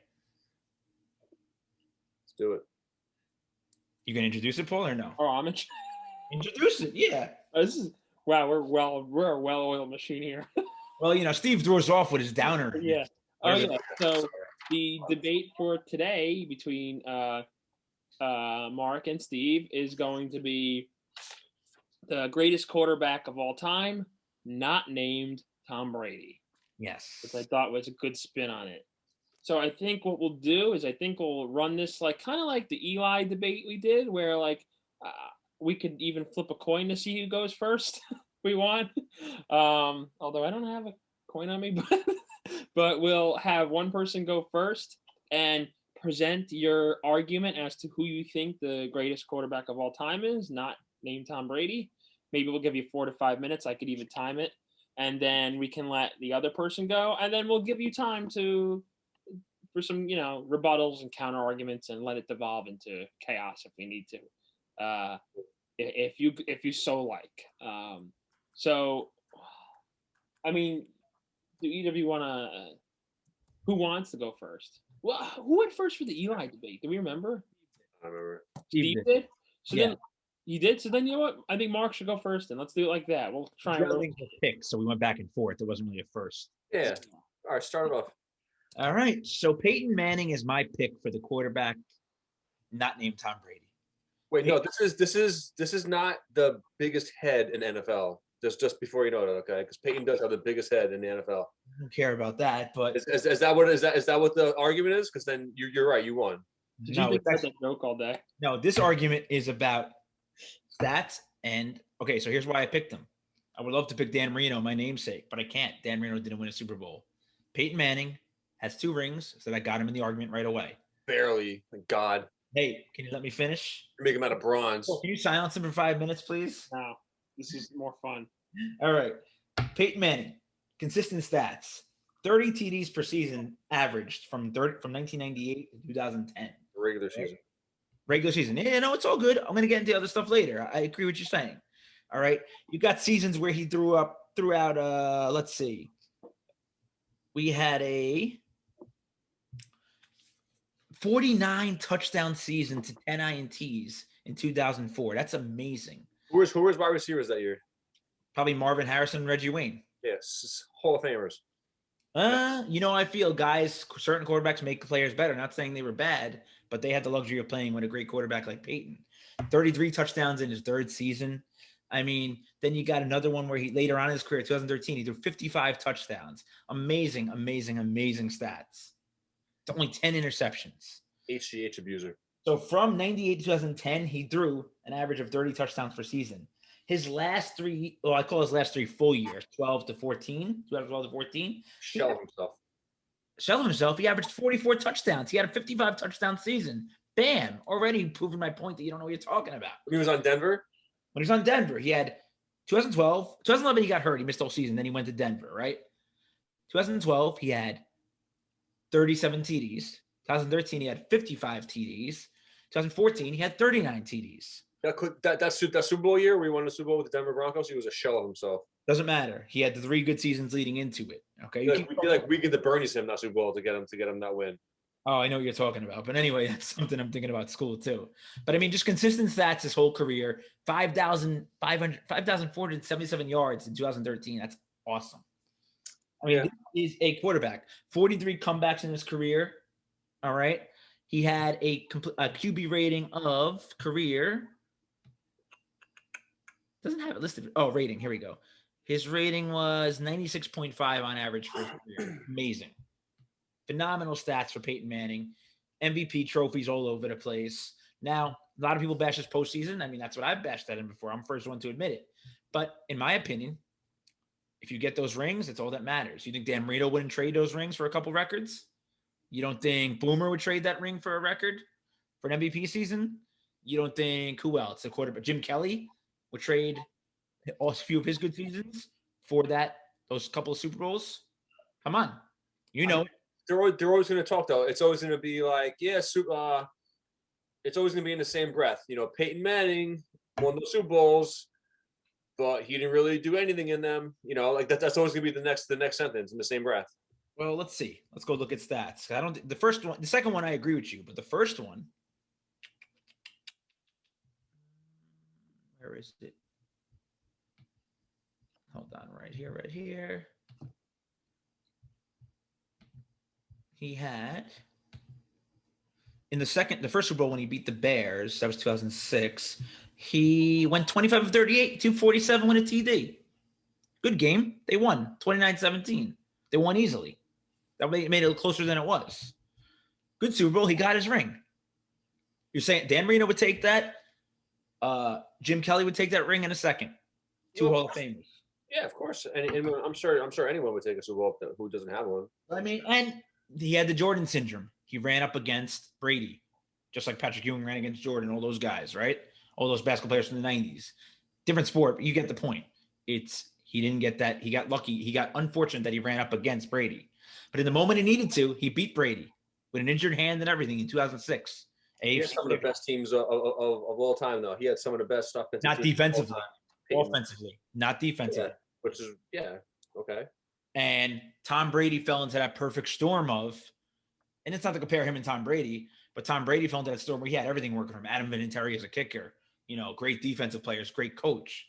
Let's do it. You gonna introduce it, Paul, or no? Oh, I'm introduce it. Yeah. This is wow. We're a well-oiled machine here. Well, Steve threw us off with his downer. Yeah. Oh yeah. So the debate for today between Mark and Steve is going to be the greatest quarterback of all time, not named Tom Brady. Yes. Which I thought was a good spin on it. So I think what we'll do is we'll run this kind of like the Eli debate we did, where we could even flip a coin to see who goes first. We want. Although I don't have a coin on me, but we'll have one person go first and present your argument as to who you think the greatest quarterback of all time is, not named Tom Brady. Maybe we'll give you 4 to 5 minutes. I could even time it. And then we can let the other person go. And then we'll give you time for some, rebuttals and counter arguments and let it devolve into chaos if we need to. If you so like. So, I mean, do either of you want to, who wants to go first? Well, who went first for the Eli debate? Do we remember? I remember. Steve did? So yeah. Then you did? So then you know what? I think Mark should go first, and let's do it like that. We'll try and pick, so we went back and forth. It wasn't really a first. Yeah. All right, start it off. All right. So Peyton Manning is my pick for the quarterback, not named Tom Brady. Wait, no, this is not the biggest head in NFL. Just before you know it, okay? Because Peyton does have the biggest head in the NFL. I don't care about that, but Is that what the argument is? Because then you're right, you won. Did you think that's a joke all day? No, this argument is about stats and okay. So here's why I picked him. I would love to pick Dan Marino, my namesake, but I can't. Dan Marino didn't win a Super Bowl. Peyton Manning has 2 rings, so that got him in the argument right away. Barely, thank God. Hey, can you let me finish? Make him out of bronze. Can you silence him for 5 minutes, please? No, this is more fun. All right. Peyton Manning, consistent stats. 30 TDs per season averaged from 1998 to 2010. Regular season. Regular season. Yeah, no, it's all good. I'm going to get into other stuff later. I agree with what you're saying. All right. You got seasons where he threw out, let's see. We had a 49 touchdown season to 10 INTs in 2004. That's amazing. Who was wide receivers that year? Probably Marvin Harrison, Reggie Wayne. Yes, Hall of Famers. I feel certain quarterbacks make players better. Not saying they were bad, but they had the luxury of playing with a great quarterback like Peyton. 33 touchdowns in his 3rd season. I mean, then you got another one where he later on in his career, 2013, he threw 55 touchdowns. Amazing, amazing, amazing stats. It's only 10 interceptions. HGH abuser. So from 98 to 2010, he threw an average of 30 touchdowns per season. His last 3, I call his last 3 full years, 12 to 14, 2012 to 14. Shell himself. He averaged 44 touchdowns. He had a 55 touchdown season. Bam! Already proving my point that you don't know what you're talking about. When he was on Denver? When he was on Denver, he had 2011, he got hurt. He missed all season. Then he went to Denver, right? 2012, he had 37 TDs. 2013, he had 55 TDs. 2014, he had 39 TDs. That Super Bowl year where he won the Super Bowl with the Denver Broncos, he was a shell of himself. Doesn't matter. He had the 3 good seasons leading into it. Okay, we get the Bernie Sim that Super Bowl to get him that win. Oh, I know what you're talking about. But anyway, that's something I'm thinking about school too. But I mean, just consistent stats his whole career. 5,477 yards in 2013. That's awesome. I mean, he's a quarterback. 43 comebacks in his career. All right. He had a QB rating of career. Doesn't have it listed. Oh, rating. Here we go. His rating was 96.5 on average for his career. Amazing. Phenomenal stats for Peyton Manning. MVP trophies all over the place. Now, a lot of people bash his postseason. I mean, that's what I've bashed at him before. I'm the first one to admit it. But in my opinion, if you get those rings, it's all that matters. You think Dan Marino wouldn't trade those rings for a couple records? You don't think Boomer would trade that ring for a record for an MVP season? You don't think who else? A quarterback, Jim Kelly would trade a few of his good seasons for those couple of Super Bowls? Come on. You know. They're always going to talk, though. It's always going to be like, it's always going to be in the same breath. Peyton Manning won the Super Bowls, but he didn't really do anything in them. Like that's always going to be the next sentence in the same breath. Well, let's see. Let's go look at stats. The second one, I agree with you, but the first one, where is it? Hold on, right here. He had in the first Super Bowl when he beat the Bears, that was 2006. He went 25 of 38, 247 with a TD. Good game. They won 29-17. They won easily. That made it closer than it was. Good Super Bowl. He got his ring. You're saying Dan Marino would take that? Jim Kelly would take that ring in a second. 2 Hall of Famers. Yeah, of course. And I'm sure anyone would take a Super Bowl who doesn't have one. I mean, and he had the Jordan syndrome. He ran up against Brady, just like Patrick Ewing ran against Jordan, all those guys, right? All those basketball players from the 90s. Different sport, but you get the point. He didn't get that. He got lucky. He got unfortunate that he ran up against Brady. But in the moment he needed to, he beat Brady with an injured hand and everything in 2006. He had some of the best teams of all time, though. He had some of the best stuff. Not defensively. Offensively. Not defensively. Yeah, which is, okay. And Tom Brady fell into that perfect storm of, and it's not to compare him and Tom Brady, but Tom Brady fell into that storm where he had everything working for him. Adam Vinatieri as a kicker, great defensive players, great coach.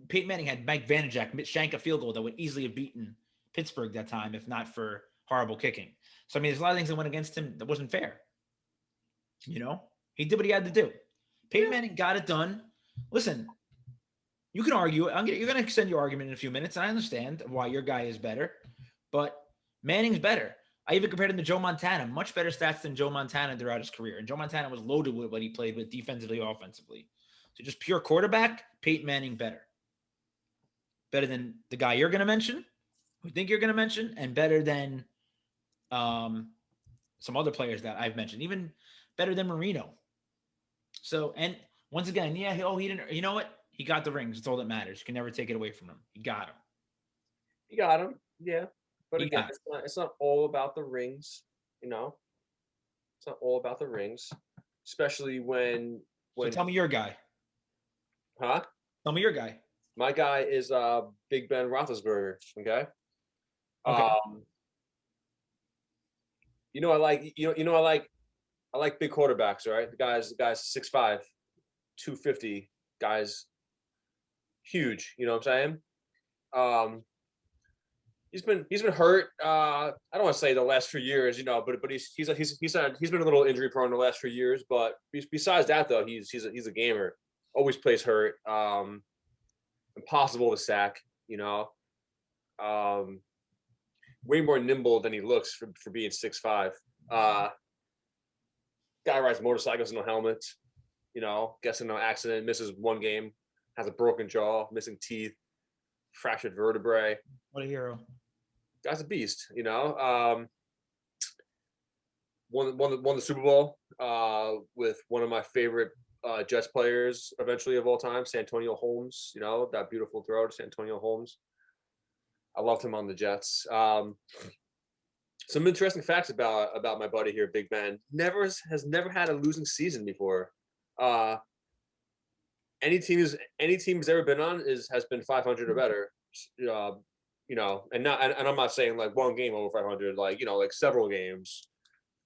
Peyton Manning had Mike Vanderjagt shank a field goal that would easily have beaten Pittsburgh that time if not for horrible kicking. So, I mean, there's a lot of things that went against him that wasn't fair. You know, he did what he had to do. Peyton Manning got it done. Listen, you can argue. You're going to extend your argument in a few minutes, and I understand why your guy is better, but Manning's better. I even compared him to Joe Montana. Much better stats than Joe Montana throughout his career. And Joe Montana was loaded with what he played with defensively, offensively. So just pure quarterback, Peyton Manning better. Better than the guy you're going to mention, who I think you're going to mention, and better than some other players that I've mentioned. Even better than Marino. So, and once again, he didn't, you know what? He got the rings. It's all that matters. You can never take it away from him. He got him. You got him. Yeah. But again, it's not all about the rings, you know. It's not all about the rings, especially when. So tell me your guy. Huh? Tell me your guy. My guy is Big Ben Roethlisberger. Okay. Okay. I like big quarterbacks. Right. The guy's 6'5", 250. Guys, huge. You know what I'm saying? He's been hurt. I don't want to say the last few years, you know, but he's been a little injury prone the last few years. But besides that, though, he's a gamer. Always plays hurt. Impossible to sack. You know, way more nimble than he looks for being 6'5". Guy rides motorcycles in no helmet. You know, gets in an accident, misses one game, has a broken jaw, missing teeth, fractured vertebrae. What a hero. Guy's a beast, you know. Won the Super Bowl with one of my favorite Jets players eventually of all time, Santonio Holmes. You know, that beautiful throw to Santonio Holmes. I loved him on the Jets. Some interesting facts about my buddy here, Big Ben. Has never had a losing season before. Any team he's ever been on has been 500 or better. You know, and I'm not saying like one game over 500, like, you know, like several games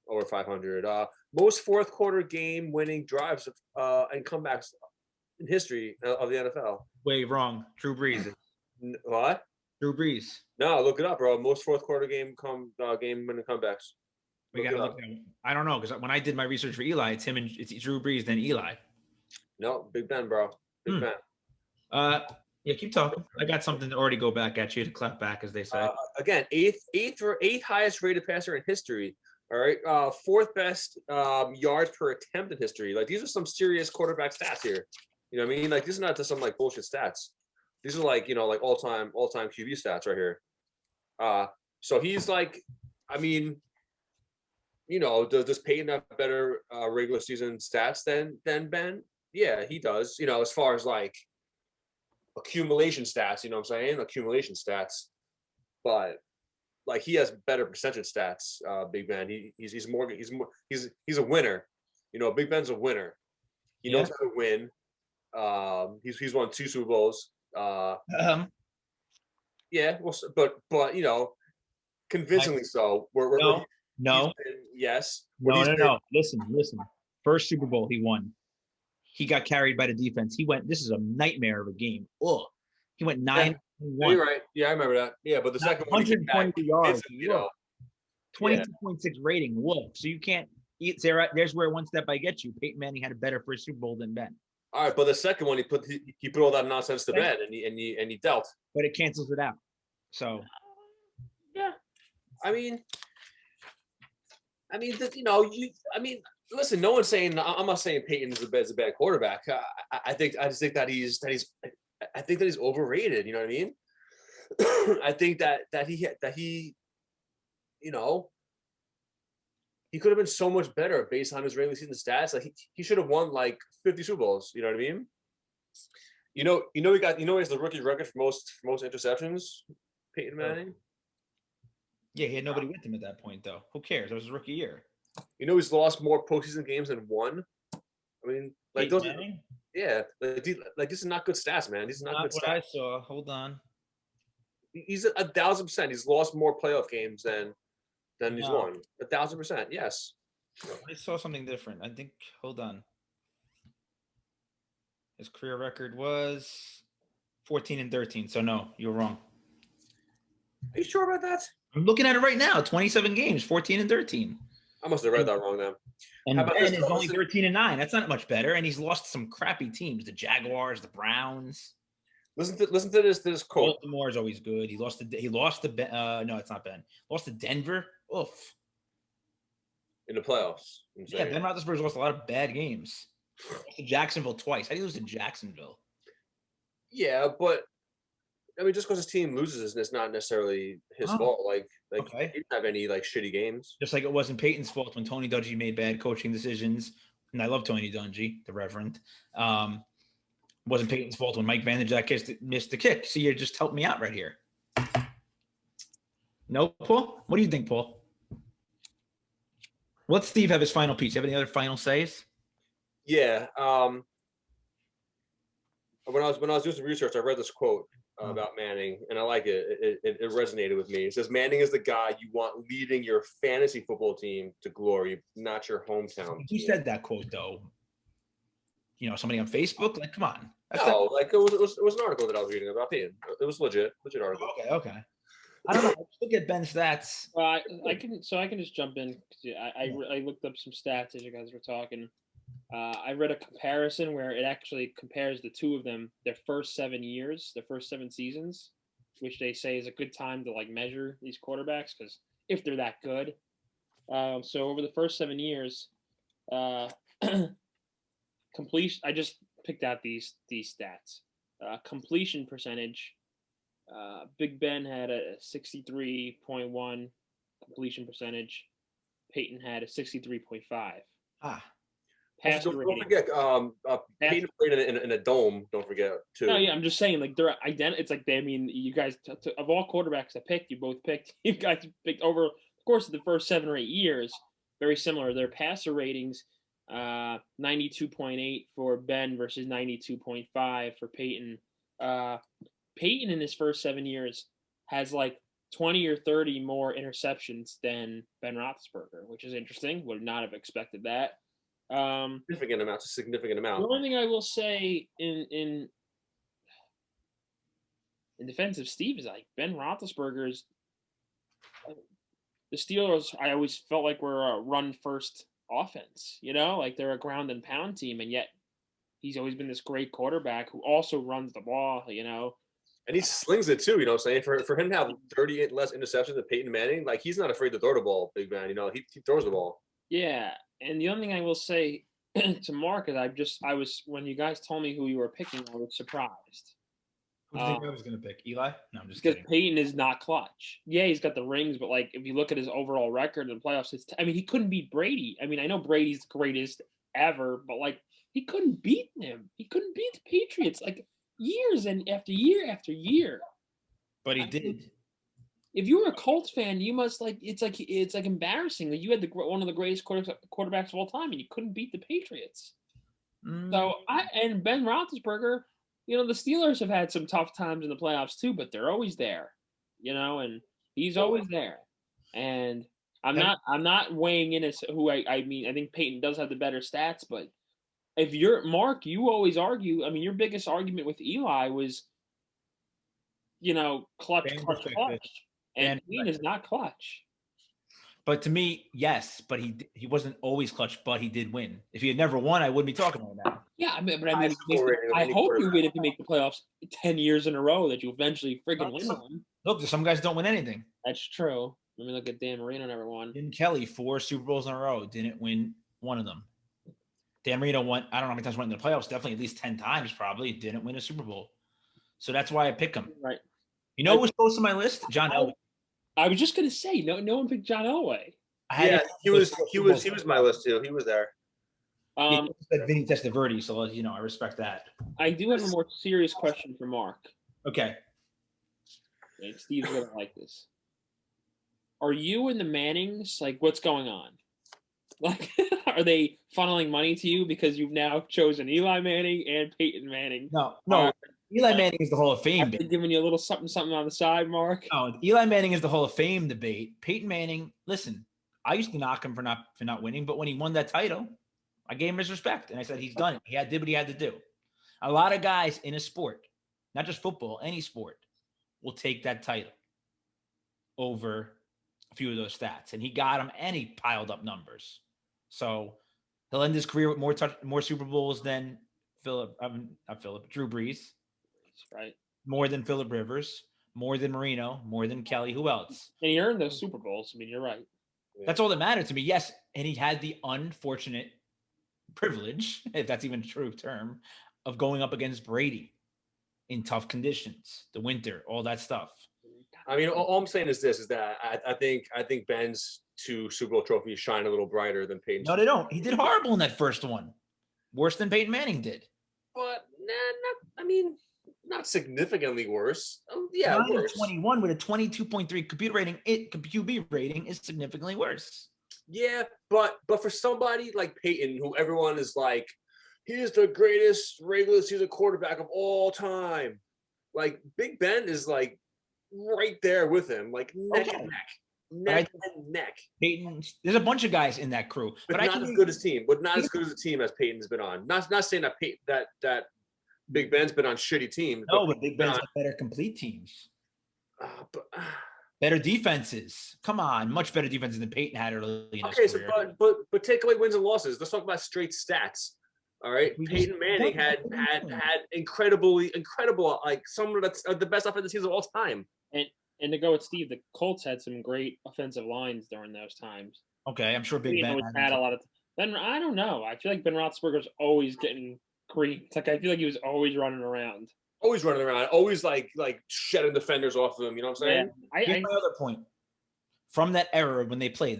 over 500. Most fourth quarter game winning drives and comebacks in history of the NFL. Wait, wrong. Drew Brees. What? Drew Brees. No, look it up, bro. Most fourth quarter game winning comebacks. We gotta look at. I don't know, because when I did my research for Eli, it's Drew Brees then Eli. No, Big Ben, bro. Big Ben. Yeah, keep talking. I got something to already go back at you to clap back, as they say. Again, eighth highest rated passer in history. All right, fourth best yards per attempt in history. Like, these are some serious quarterback stats here. You know what I mean? Like, these are not just some like bullshit stats. These are like, you know, like all time QB stats right here. So he's like, I mean, you know, does Peyton have better regular season stats than Ben? Yeah, he does. You know, as far as like accumulation stats, you know what I'm saying? Accumulation stats. But like, he has better percentage stats, Big Ben. He's a winner. You know, Big Ben's a winner. He knows how to win. He's won 2 Super Bowls. Yeah, well, but you know, convincingly so. Yes. No. Listen. First Super Bowl he won. He got carried by the defense. This is a nightmare of a game. Oh, he went 9-1. You're right. Yeah, I remember that. Yeah, but the second one, 120 yards, you know, 22.6 rating. Whoa. So you can't eat. There's where one step I get you. Peyton Manning had a better first Super Bowl than Ben. All right, but the second one, he put all that nonsense to bed, and he dealt. But it cancels it out. So, yeah, I mean, you know, listen. No one's saying. I'm not saying Peyton is a bad quarterback. I just think that he's overrated. You know what I mean? I think that he, you know, he could have been so much better based on his regular season stats. Like, he should have won like 50 Super Bowls. You know what I mean? He has the rookie record for most interceptions. Peyton Manning. Yeah, he had nobody with him at that point, though. Who cares? It was his rookie year. You know, he's lost more postseason games than one. I mean, like those. Yeah, like this is not good stats, man. These are not good what stats. I saw. Hold on. He's 1,000%. He's lost more playoff games than he's won. 1,000%. Yes. I saw something different. I think. Hold on. His career record was 14-13. So no, you're wrong. Are you sure about that? I'm looking at it right now. 27 games, 14-13. I must have read that wrong then. And How about Ben this? is only 13-9. That's not much better. And he's lost some crappy teams: the Jaguars, the Browns. Listen to this quote. Baltimore is always good. He lost to Ben. No, it's not Ben. Lost to Denver. Oof. In the playoffs. Yeah, Ben Roethlisberger lost a lot of bad games. Lost to Jacksonville twice. How do you lose to Jacksonville? Yeah, but I mean, just because his team loses, it's not necessarily his fault. Like Okay. he didn't have any like shitty games. Just like it wasn't Peyton's fault when Tony Dungy made bad coaching decisions. And I love Tony Dungy, the Reverend. It wasn't Peyton's fault when Mike Vanderjagt missed the kick. See, you just helped me out right here. No, Paul? What do you think, Paul? Let Steve have his final piece. You have any other final says? Yeah. When I was doing some research, I read this quote about Manning, and I like it. It resonated with me. It says, "Manning is the guy you want leading your fantasy football team to glory, not your hometown." Who said that quote, though? Somebody on Facebook? Like, come on. Like it was an article that I was reading about Peyton. It was legit article. Okay. I don't know. Look at Ben's stats. Well, I can just jump in. I looked up some stats as you guys were talking. I read a comparison where it actually compares the two of them, their first 7 years, their first 7 seasons, which they say is a good time to like measure these quarterbacks because if they're that good. So over the first 7 years, completion. I just picked out these stats. Completion percentage. Big Ben had a 63.1 completion percentage. Peyton had a 63.5. Don't forget, Peyton played in a dome. Don't forget too. No, yeah, I'm just saying, like they're It's like you guys of all quarterbacks I picked, you both picked. You guys picked over the course of the first 7 or 8 years, very similar. Their passer ratings, 92.8 for Ben versus 92.5 for Peyton. Peyton in his first 7 years has like 20 or 30 more interceptions than Ben Roethlisberger, which is interesting. Would not have expected that. Significant amount. The only thing I will say in defense of Steve is like Ben Roethlisberger's. The Steelers, I always felt like were a run first offense. Like they're a ground and pound team, and yet he's always been this great quarterback who also runs the ball. And he slings it too. You know what I'm saying? For him to have 38 less interceptions than Peyton Manning, like he's not afraid to throw the ball, big man. He throws the ball. Yeah. And the other thing I will say to Mark is I was when you guys told me who you were picking, I was surprised. Who do you think I was going to pick? Eli? No, I'm just because kidding. Peyton is not clutch. Yeah, he's got the rings, but like if you look at his overall record in the playoffs, he couldn't beat Brady. I mean, I know Brady's the greatest ever, but like he couldn't beat him. He couldn't beat the Patriots like years and after year after year. But he did. If you were a Colts fan, you must it's like embarrassing that you had one of the greatest quarterbacks of all time and you couldn't beat the Patriots. So and Ben Roethlisberger, the Steelers have had some tough times in the playoffs too, but they're always there, and he's always there. And I'm not weighing in as who I mean. I think Peyton does have the better stats, but if you're Mark, you always argue. I mean, your biggest argument with Eli was, clutch. And Peyton is not clutch. But to me, yes, but he wasn't always clutch, but he did win. If he had never won, I wouldn't be talking about that. Yeah, I hope you win if you make the playoffs 10 years in a row that you eventually friggin' win one. Look, some guys don't win anything. That's true. Let me look at Dan Marino never won. Jim Kelly, 4 Super Bowls in a row, didn't win one of them. Dan Marino won, I don't know how many times went in the playoffs, definitely at least 10 times probably, didn't win a Super Bowl. So that's why I pick him. Right. Who was close to my list? John Elway. I was just gonna say no one picked John Elway. He was my list too. He was there. Vinny Testaverde, so I respect that. I do have a more serious question for Mark. Okay. Steve's gonna like this. Are you and the Mannings what's going on? Like, are they funneling money to you because you've now chosen Eli Manning and Peyton Manning? No. Eli Manning is the Hall of Fame. They're giving you a little something on the side, Mark. No, Eli Manning is the Hall of Fame debate. Peyton Manning, listen, I used to knock him for not winning, but when he won that title, I gave him his respect, and I said he's done it. He did what he had to do. A lot of guys in a sport, not just football, any sport, will take that title over few of those stats, and he got them, and he piled up numbers. So he'll end his career with more Super Bowls than Drew Brees. Right. More than Phillip Rivers, more than Marino, more than Kelly. Who else? And he earned those Super Bowls. I mean, you're right. That's all that mattered to me. Yes, and he had the unfortunate privilege, if that's even a true term, of going up against Brady in tough conditions, the winter, all that stuff. I mean, all I'm saying is this: is that I think Ben's 2 Super Bowl trophies shine a little brighter than Peyton's. No, they don't. He did horrible in that first one, worse than Peyton Manning did. But not significantly worse. Yeah, worse. 21 with a 22.3 QB rating is significantly worse. Yeah, but for somebody like Peyton, who everyone is like, he is the greatest regular season quarterback of all time. Like Big Ben is like right there with him, like neck and neck. Peyton, there's a bunch of guys in that crew, but not as good as team. But not as good as a team as Peyton's been on. Not saying that Big Ben's been on shitty teams. No, but Big Ben's got better complete teams. Better defenses. Come on, much better defenses than Peyton had early in his career. But take away wins and losses. Let's talk about straight stats. All right, Peyton Manning had incredible, like some of the best offensive teams of all time. And to go with Steve, the Colts had some great offensive lines during those times. Okay, I'm sure Big Ben had a lot of. Ben, I don't know. I feel like Ben Roethlisberger's always getting green. It's like I feel like he was always running around. Always running around. Always like shedding defenders off of him. You know what I'm saying? Yeah. Here's my other point. From that era when they played,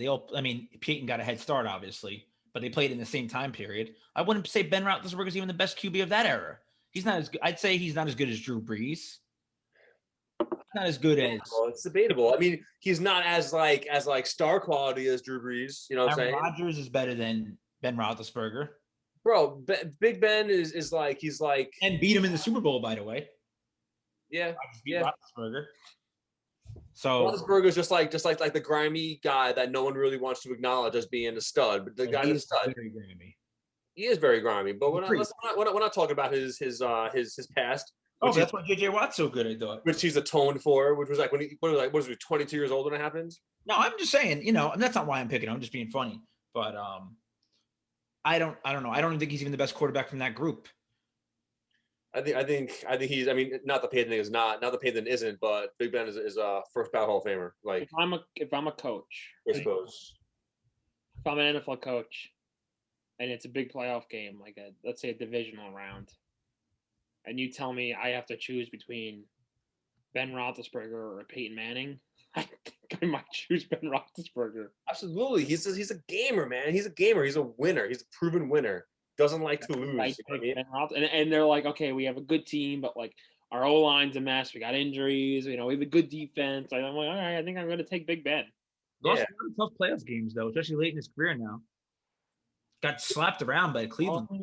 Peyton got a head start, obviously, but they played in the same time period. I wouldn't say Ben Roethlisberger is even the best QB of that era. He's not as good. I'd say he's not as good as Drew Brees. Not as good as. Well, it's debatable. I mean, he's not as star quality as Drew Brees. You know what I'm saying? Rodgers is better than Ben Roethlisberger. Bro, Big Ben is like he's like and beat him in the Super Bowl, by the way. Yeah, Roethlisberger. So Roethlisberger's just like the grimy guy that no one really wants to acknowledge as being a stud, but the guy's a stud. Very grimy. He is very grimy, but we're not talking about his past. Oh, that's why J.J. Watt's so good, I thought. Which he's atoned for, which was like when he was 22 years old when it happened? No, I'm just saying, and that's not why I'm picking him. I'm just being funny. But I don't know. I don't even think he's even the best quarterback from that group. I think he's. I mean, not that Peyton is not that Peyton isn't, but Big Ben is a first ballot Hall of Famer. Like if I'm a coach, I suppose. If I'm an NFL coach, and it's a big playoff game, like let's say a divisional round, and you tell me I have to choose between Ben Roethlisberger or Peyton Manning, I think I might choose Ben Roethlisberger. Absolutely, he's a gamer, man. He's a gamer. He's a winner. He's a proven winner. Doesn't like to lose. And they're like, okay, we have a good team, but like our O line's a mess. We got injuries. We have a good defense. I'm like, all right, I think I'm going to take Big Ben. Yeah, tough playoff games though, especially late in his career now. Got slapped around by Cleveland. I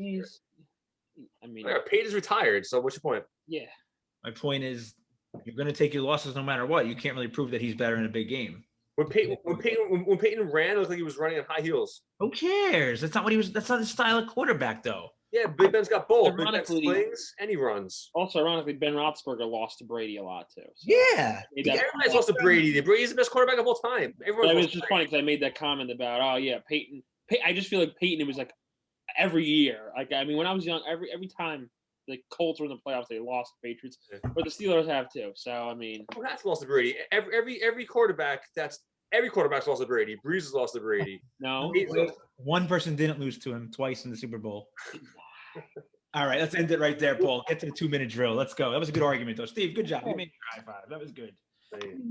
mean, Peyton's retired. So what's your point? Yeah, my point is, you're going to take your losses no matter what. You can't really prove that he's better in a big game. When Peyton ran, it looked like he was running on high heels. Who cares? That's not what he was. That's not his style of quarterback, though. Yeah, Big Ben's got both. Big Ben slings and he runs. Also, ironically, Ben Roethlisberger lost to Brady a lot too. So yeah, everybody's lost to Brady. Brady's the best quarterback of all time. It was just funny because I made that comment about, Peyton. I just feel like Peyton. It was like every year. Like I mean, when I was young, every time the Colts were in the playoffs, they lost the Patriots, but the Steelers have too. So I mean, who has lost to Brady? Every quarterback Every quarterback's lost to Brady. Brees has lost to Brady. No. One person didn't lose to him twice in the Super Bowl. All right, let's end it right there, Paul. Get to the 2-minute drill. Let's go. That was a good argument, though. Steve, good job. You made your high five. That was good.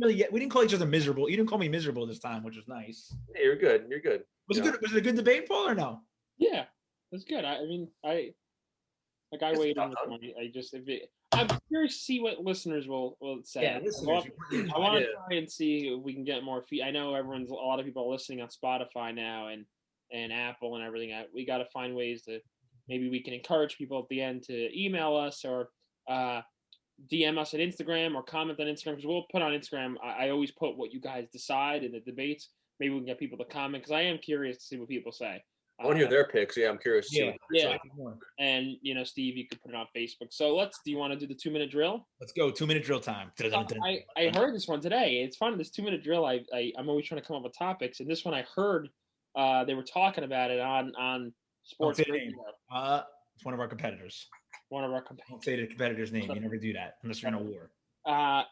We didn't call each other miserable. You didn't call me miserable this time, which was nice. Yeah, you're good. You're good. Was it good? Was it a good debate, Paul, or no? Yeah, it was good. I waited on this one. I'm curious to see what listeners will say. Yeah, listeners. I want to try and see if we can get more feedback. I know a lot of people are listening on Spotify now and Apple and everything. We got to find ways to maybe we can encourage people at the end to email us or DM us at Instagram or comment on Instagram, because we'll put on Instagram. I always put what you guys decide in the debates. Maybe we can get people to comment, because I am curious to see what people say. I want to hear their picks. Yeah, I'm curious. To see what Yeah. like. And Steve, you could put it on Facebook. So do you want to do the 2-minute drill? Let's go. 2-minute drill time. I heard this one today. It's fun. This 2-minute drill. I'm always trying to come up with topics, and this one I heard they were talking about it on sports radio. It's one of our competitors. Don't say the competitor's name. You never do that unless you're in a war.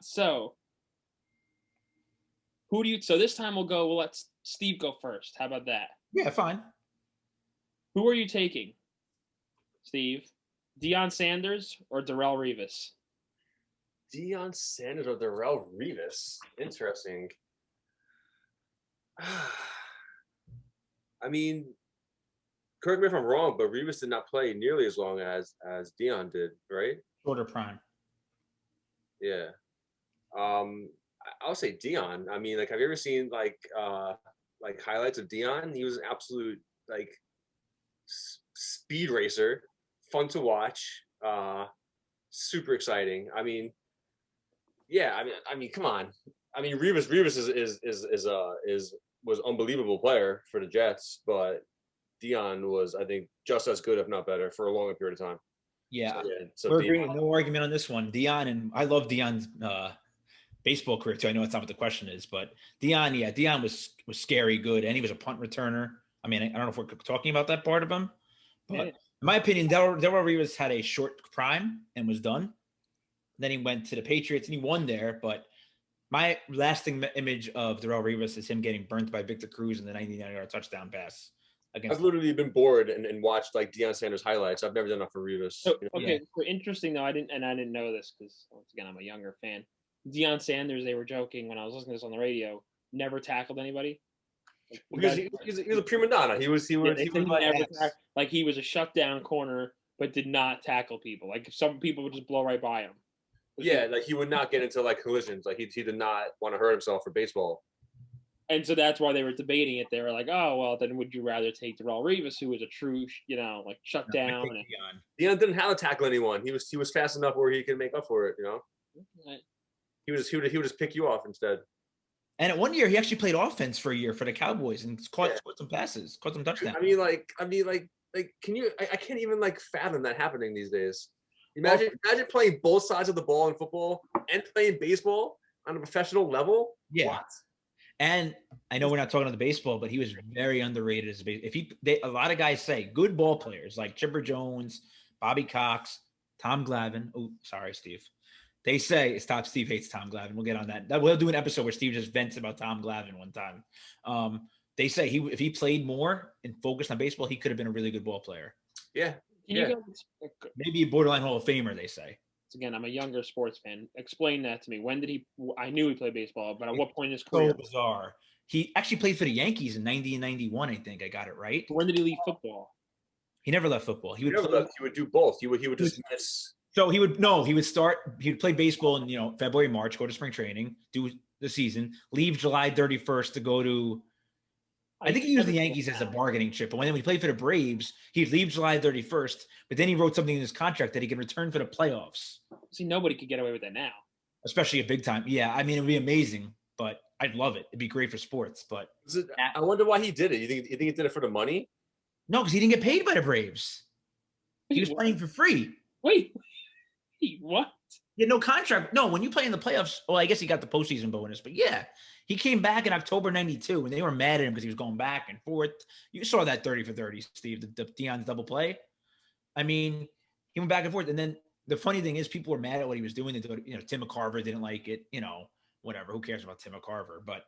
So who do you? So this time we'll let Steve go first. How about that? Yeah, fine. Who are you taking, Steve? Deion Sanders or Darrelle Revis? Deion Sanders or Darrelle Revis? Interesting. I mean, correct me if I'm wrong, but Revis did not play nearly as long as Deion did, right? Shorter prime. Yeah. I'll say Deion. I mean, like, have you ever seen like highlights of Deion? He was an absolute like speed racer, fun to watch, super exciting. I mean, yeah. I mean, come on. I mean, Revis was unbelievable player for the Jets, but Deion was, I think, just as good, if not better, for a longer period of time. Yeah. So We're agreeing. No argument on this one. Deion, and I love Deion's baseball career too. I know that's not what the question is, but Deion was scary good, and he was a punt returner. I mean, I don't know if we're talking about that part of him, but in my opinion, Darrelle Revis had a short prime and was done. Then he went to the Patriots and he won there, but my lasting image of Darrelle Revis is him getting burnt by Victor Cruz in the 99-yard touchdown pass. I've literally been bored and watched like Deion Sanders highlights. I've never done that for Revis. So, okay, so interesting though. I didn't know this because once again I'm a younger fan. Deion Sanders, they were joking when I was listening to this on the radio, never tackled anybody. Because he was a prima donna. He was like he was a shutdown corner, but did not tackle people. Like some people would just blow right by him. Yeah, like he would not get into like collisions. Like he did not want to hurt himself for baseball. And so that's why they were debating it. They were like, "Oh, well, then would you rather take Darrelle Revis, who was a true, like shutdown?" Deion didn't have to tackle anyone. He was fast enough where he could make up for it. He would just pick you off instead. And at one year, he actually played offense for a year for the Cowboys and caught some passes, caught some touchdowns. I mean, can you? I can't even like fathom that happening these days. Imagine playing both sides of the ball in football and playing baseball on a professional level. Yeah. What? And I know we're not talking about the baseball, but he was very underrated as a lot of guys say good ball players like Chipper Jones, Bobby Cox, Tom Glavine. Oh, sorry, Steve. They say Steve hates Tom Glavine. We'll get on that. We'll do an episode where Steve just vents about Tom Glavine one time. They say if he played more and focused on baseball, he could have been a really good ball player. Yeah. Maybe a borderline Hall of Famer, they say. Again, I'm a younger sports fan. Explain that to me. When did I knew he played baseball, but at what point in his career? So bizarre. He actually played for the Yankees in 90 and 91, I think. I got it right. When did he leave football? He never left football. He would do both. He would just miss. So he would play baseball in, February, March, go to spring training, do the season, leave July 31st to go to, I think he used the Yankees as a bargaining chip. But when he played for the Braves, he'd leave July 31st, but then he wrote something in his contract that he could return for the playoffs. See, nobody could get away with that now. Especially a big time. Yeah, I mean, it'd be amazing, but I'd love it. It'd be great for sports, but. I wonder why he did it. You think he did it for the money? No, because he didn't get paid by the Braves. He was playing for free. Wait, what? He had no contract. No, when you play in the playoffs, well, I guess he got the postseason bonus, but yeah. He came back in October 92, and they were mad at him because he was going back and forth. You saw that 30 for 30, Steve, the Deion's double play. I mean, he went back and forth. And then the funny thing is people were mad at what he was doing. Tim McCarver didn't like it, whatever. Who cares about Tim McCarver? But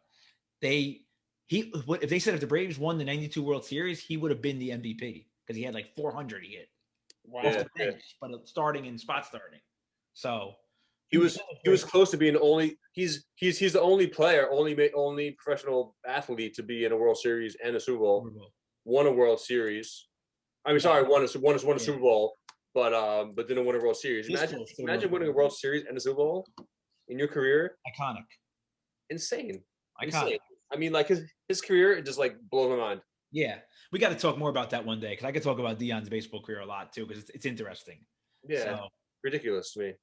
if they said if the Braves won the 92 World Series, he would have been the MVP because he had like 400 he hit. Wow. Off the bench, but starting in spot starting. So he was close to being he's the only player, only professional athlete to be in a World Series and a Super Bowl. Won a World Series. Won a Super Bowl, but didn't win a World Series. Imagine winning a World Series and a Super Bowl in your career. Iconic. Insane. Iconic. I mean, like his career, it just like blows my mind. Yeah, we got to talk more about that one day because I could talk about Deion's baseball career a lot too because it's interesting. Yeah, ridiculous to me.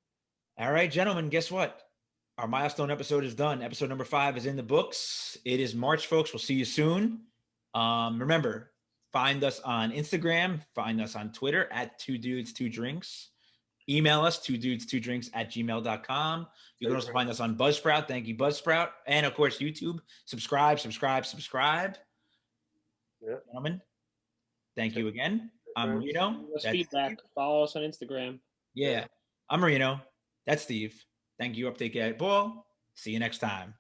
All right, gentlemen, guess what? Our milestone episode is done. Episode number 5 is in the books. It is March, folks. We'll see you soon. Remember, Find us on Instagram. Find us on Twitter at 2dudes2drinks. Email us 2dudes2drinks@gmail.com. You can also find us on Buzzsprout. Thank you, Buzzsprout. And of course, YouTube. Subscribe. Yeah. Gentlemen, thank you again. I'm Marino. That's feedback. Follow us on Instagram. Yeah. I'm Marino. That's Steve. Thank you, Update Get Ball. See you next time.